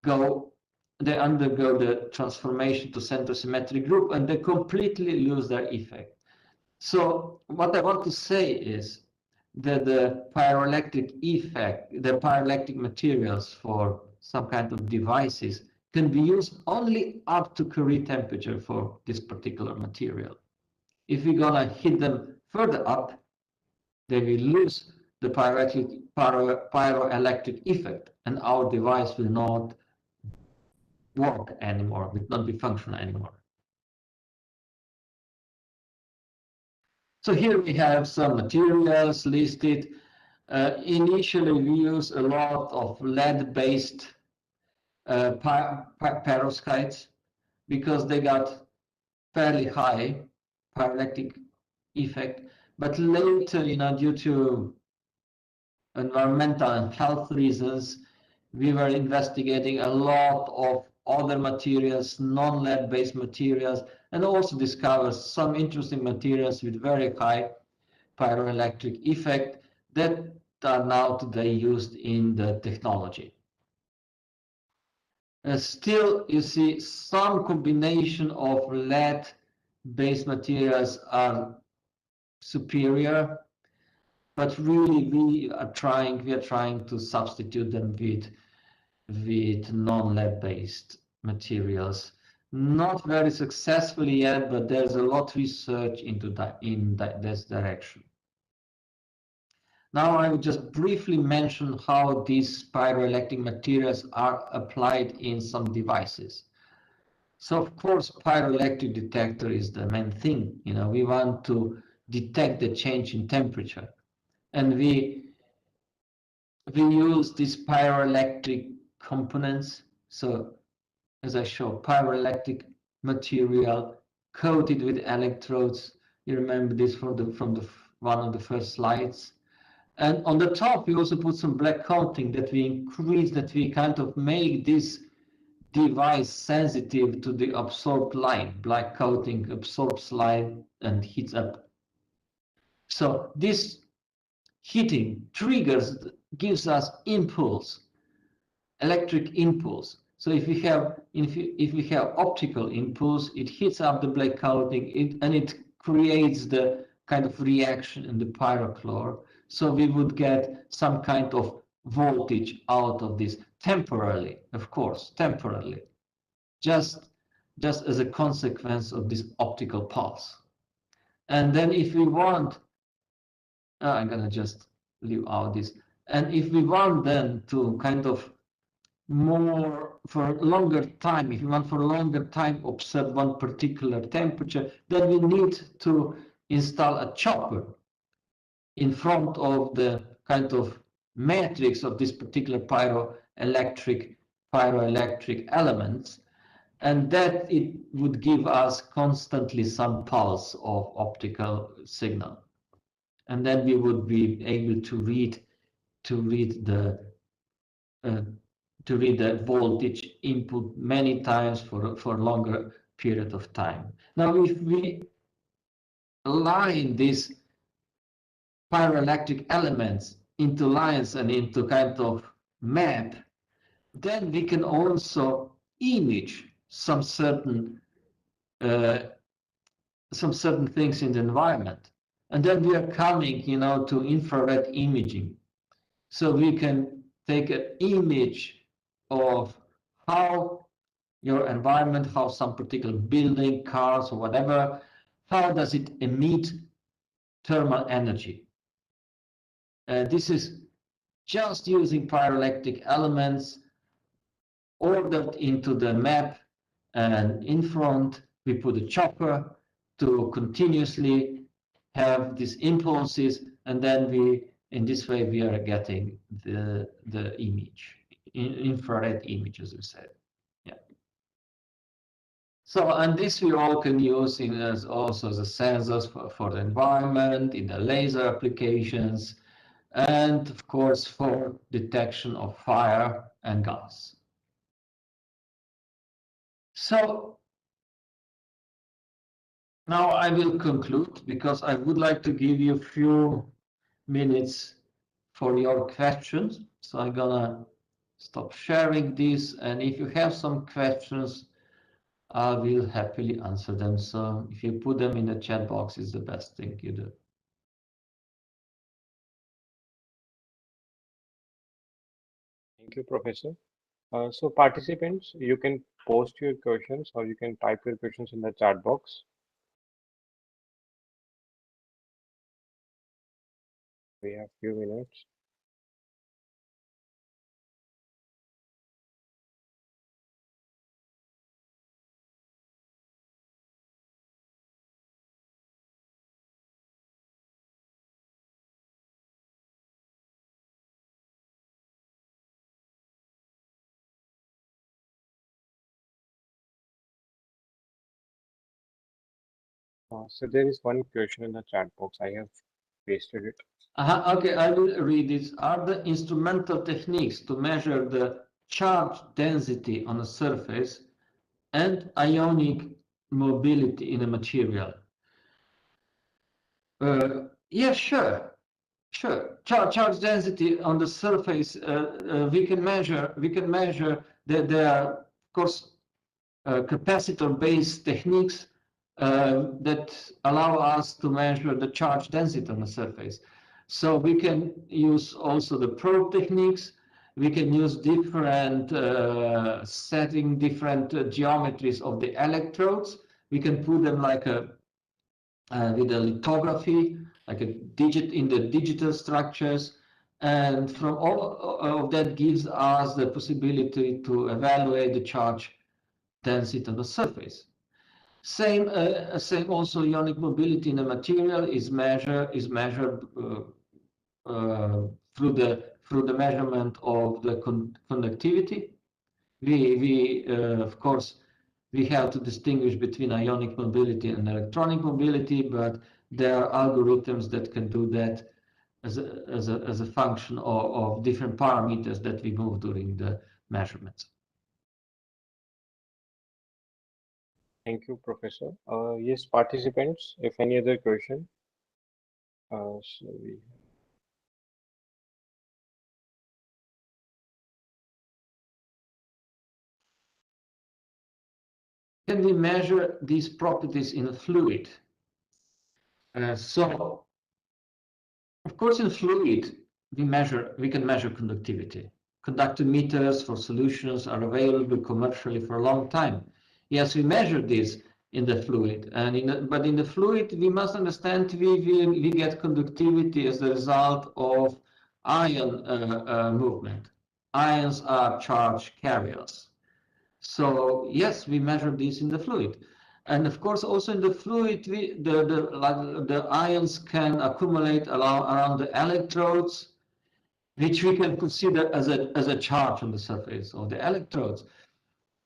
undergo the transformation to central symmetric group, and they completely lose their effect. So what I want to say is that the pyroelectric effect, the pyroelectric materials for some kind of devices can be used only up to Curie temperature for this particular material. If we're gonna hit them further up, they will lose the pyroelectric effect, and our device will not work anymore, will not be functional anymore. So here we have some materials listed. Initially, we use a lot of lead-based perovskites because they got fairly high pyroelectric effect. But later, due to environmental and health reasons, we were investigating a lot of other materials, non-lead based materials, and also discovered some interesting materials with very high pyroelectric effect that are now today used in the technology. Still, you see some combination of lead-based materials are superior, but really we are trying to substitute them with non-lead based materials. Not very successfully yet, but there's a lot of research into this direction. Now I will just briefly mention how these pyroelectric materials are applied in some devices. So of course, Pyroelectric Detector is the main thing. You know, we want to detect the change in temperature, and we use these pyroelectric components. So as I show, pyroelectric material coated with electrodes. You remember this from one of the first slides. And on the top, we also put some black coating that we increase, that we kind of make this device sensitive to the absorbed light. Black coating absorbs light and heats up. So this heating gives us impulse, electric impulse. So if we have optical impulse, it heats up the black coating, and it creates the kind of reaction in the pyrochlore. So we would get some kind of voltage out of this temporarily, of course, temporarily, just as a consequence of this optical pulse. And then if we want, I'm gonna just leave out this. And if we want then to kind of more for a longer time, if you want for a longer time observe one particular temperature, then we need to install a chopper in front of the kind of matrix of this particular pyroelectric elements, and that it would give us constantly some pulse of optical signal, and then we would be able to read the voltage input many times for a longer period of time. Now, if we align these pyroelectric elements into lines and into kind of map, then we can also image some certain things in the environment. And then we are coming, you know, to infrared imaging. So we can take an image of how your environment, how some particular building, cars, or whatever, how does it emit thermal energy. This is just using pyroelectric elements ordered into the map, and in front we put a chopper to continuously have these impulses, and then in this way we are getting the image, infrared image, as we said. Yeah. So, and this we all can use as also as sensors for the environment, in the laser applications, and of course for detection of fire and gas. So now I will conclude, because I would like to give you a few minutes for your questions. So I'm gonna stop sharing this, and if you have some questions, I will happily answer them. So if you put them in the chat box, is the best thing you do. Thank you, Professor. So participants, you can post your questions or you can type your questions in the chat box. We have few minutes. So there is one question in the chat box. I have pasted it. Okay, I will read this. Are the instrumental techniques to measure the charge density on a surface and ionic mobility in a material? Yeah, sure. Charge density on the surface, we can measure that there are, of course, capacitor-based techniques that allow us to measure the charge density on the surface. So we can use also the probe techniques, We can use different setting, different geometries of the electrodes. We can put them like with a lithography, like a digit in the digital structures. And from all of that gives us the possibility to evaluate the charge density on the surface. Same also ionic mobility in a material is measured through the measurement of the conductivity. Of course, we have to distinguish between ionic mobility and electronic mobility, but there are algorithms that can do that as a function of different parameters that we move during the measurements. Thank you, Professor. Yes, participants, if any other question. Can we measure these properties in a fluid? So, of course, in fluid, we can measure conductivity. Conductometers for solutions are available commercially for a long time. Yes, we measure this in the fluid, but in the fluid, we must understand we get conductivity as a result of ion movement. Ions are charge carriers. So yes, we measure this in the fluid. And of course, also in the fluid, the ions can accumulate around the electrodes, which we can consider as a charge on the surface of the electrodes.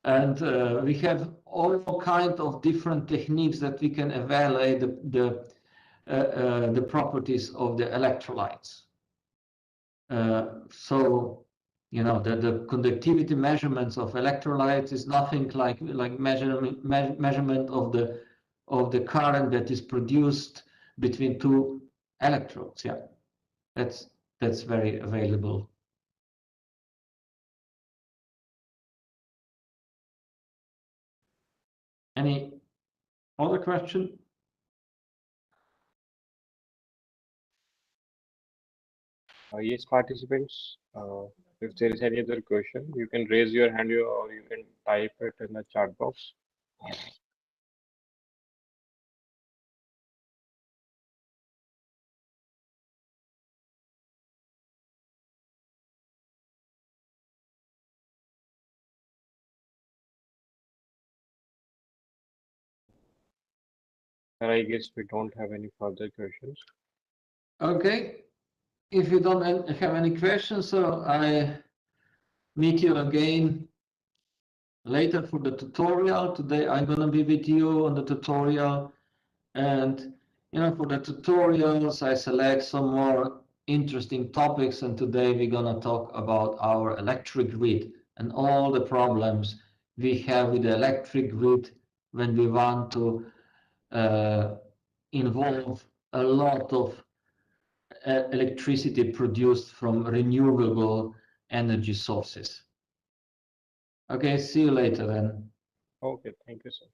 And we have all kinds of different techniques that we can evaluate the properties of the electrolytes. So, you know, the conductivity measurements of electrolytes is nothing like measurement of the current that is produced between two electrodes. Yeah, that's very available. Any other question? Yes, participants, if there is any other question, you can raise your hand or you can type it in the chat box. I guess we don't have any further questions. Okay. If you don't have any questions, so I meet you again later for the tutorial. Today I'm going to be with you on the tutorial, and you know, for the tutorials I select some more interesting topics, and today we're going to talk about our electric grid and all the problems we have with the electric grid when we want to involve a lot of electricity produced from renewable energy sources. Okay, see you later then. Okay, thank you, sir.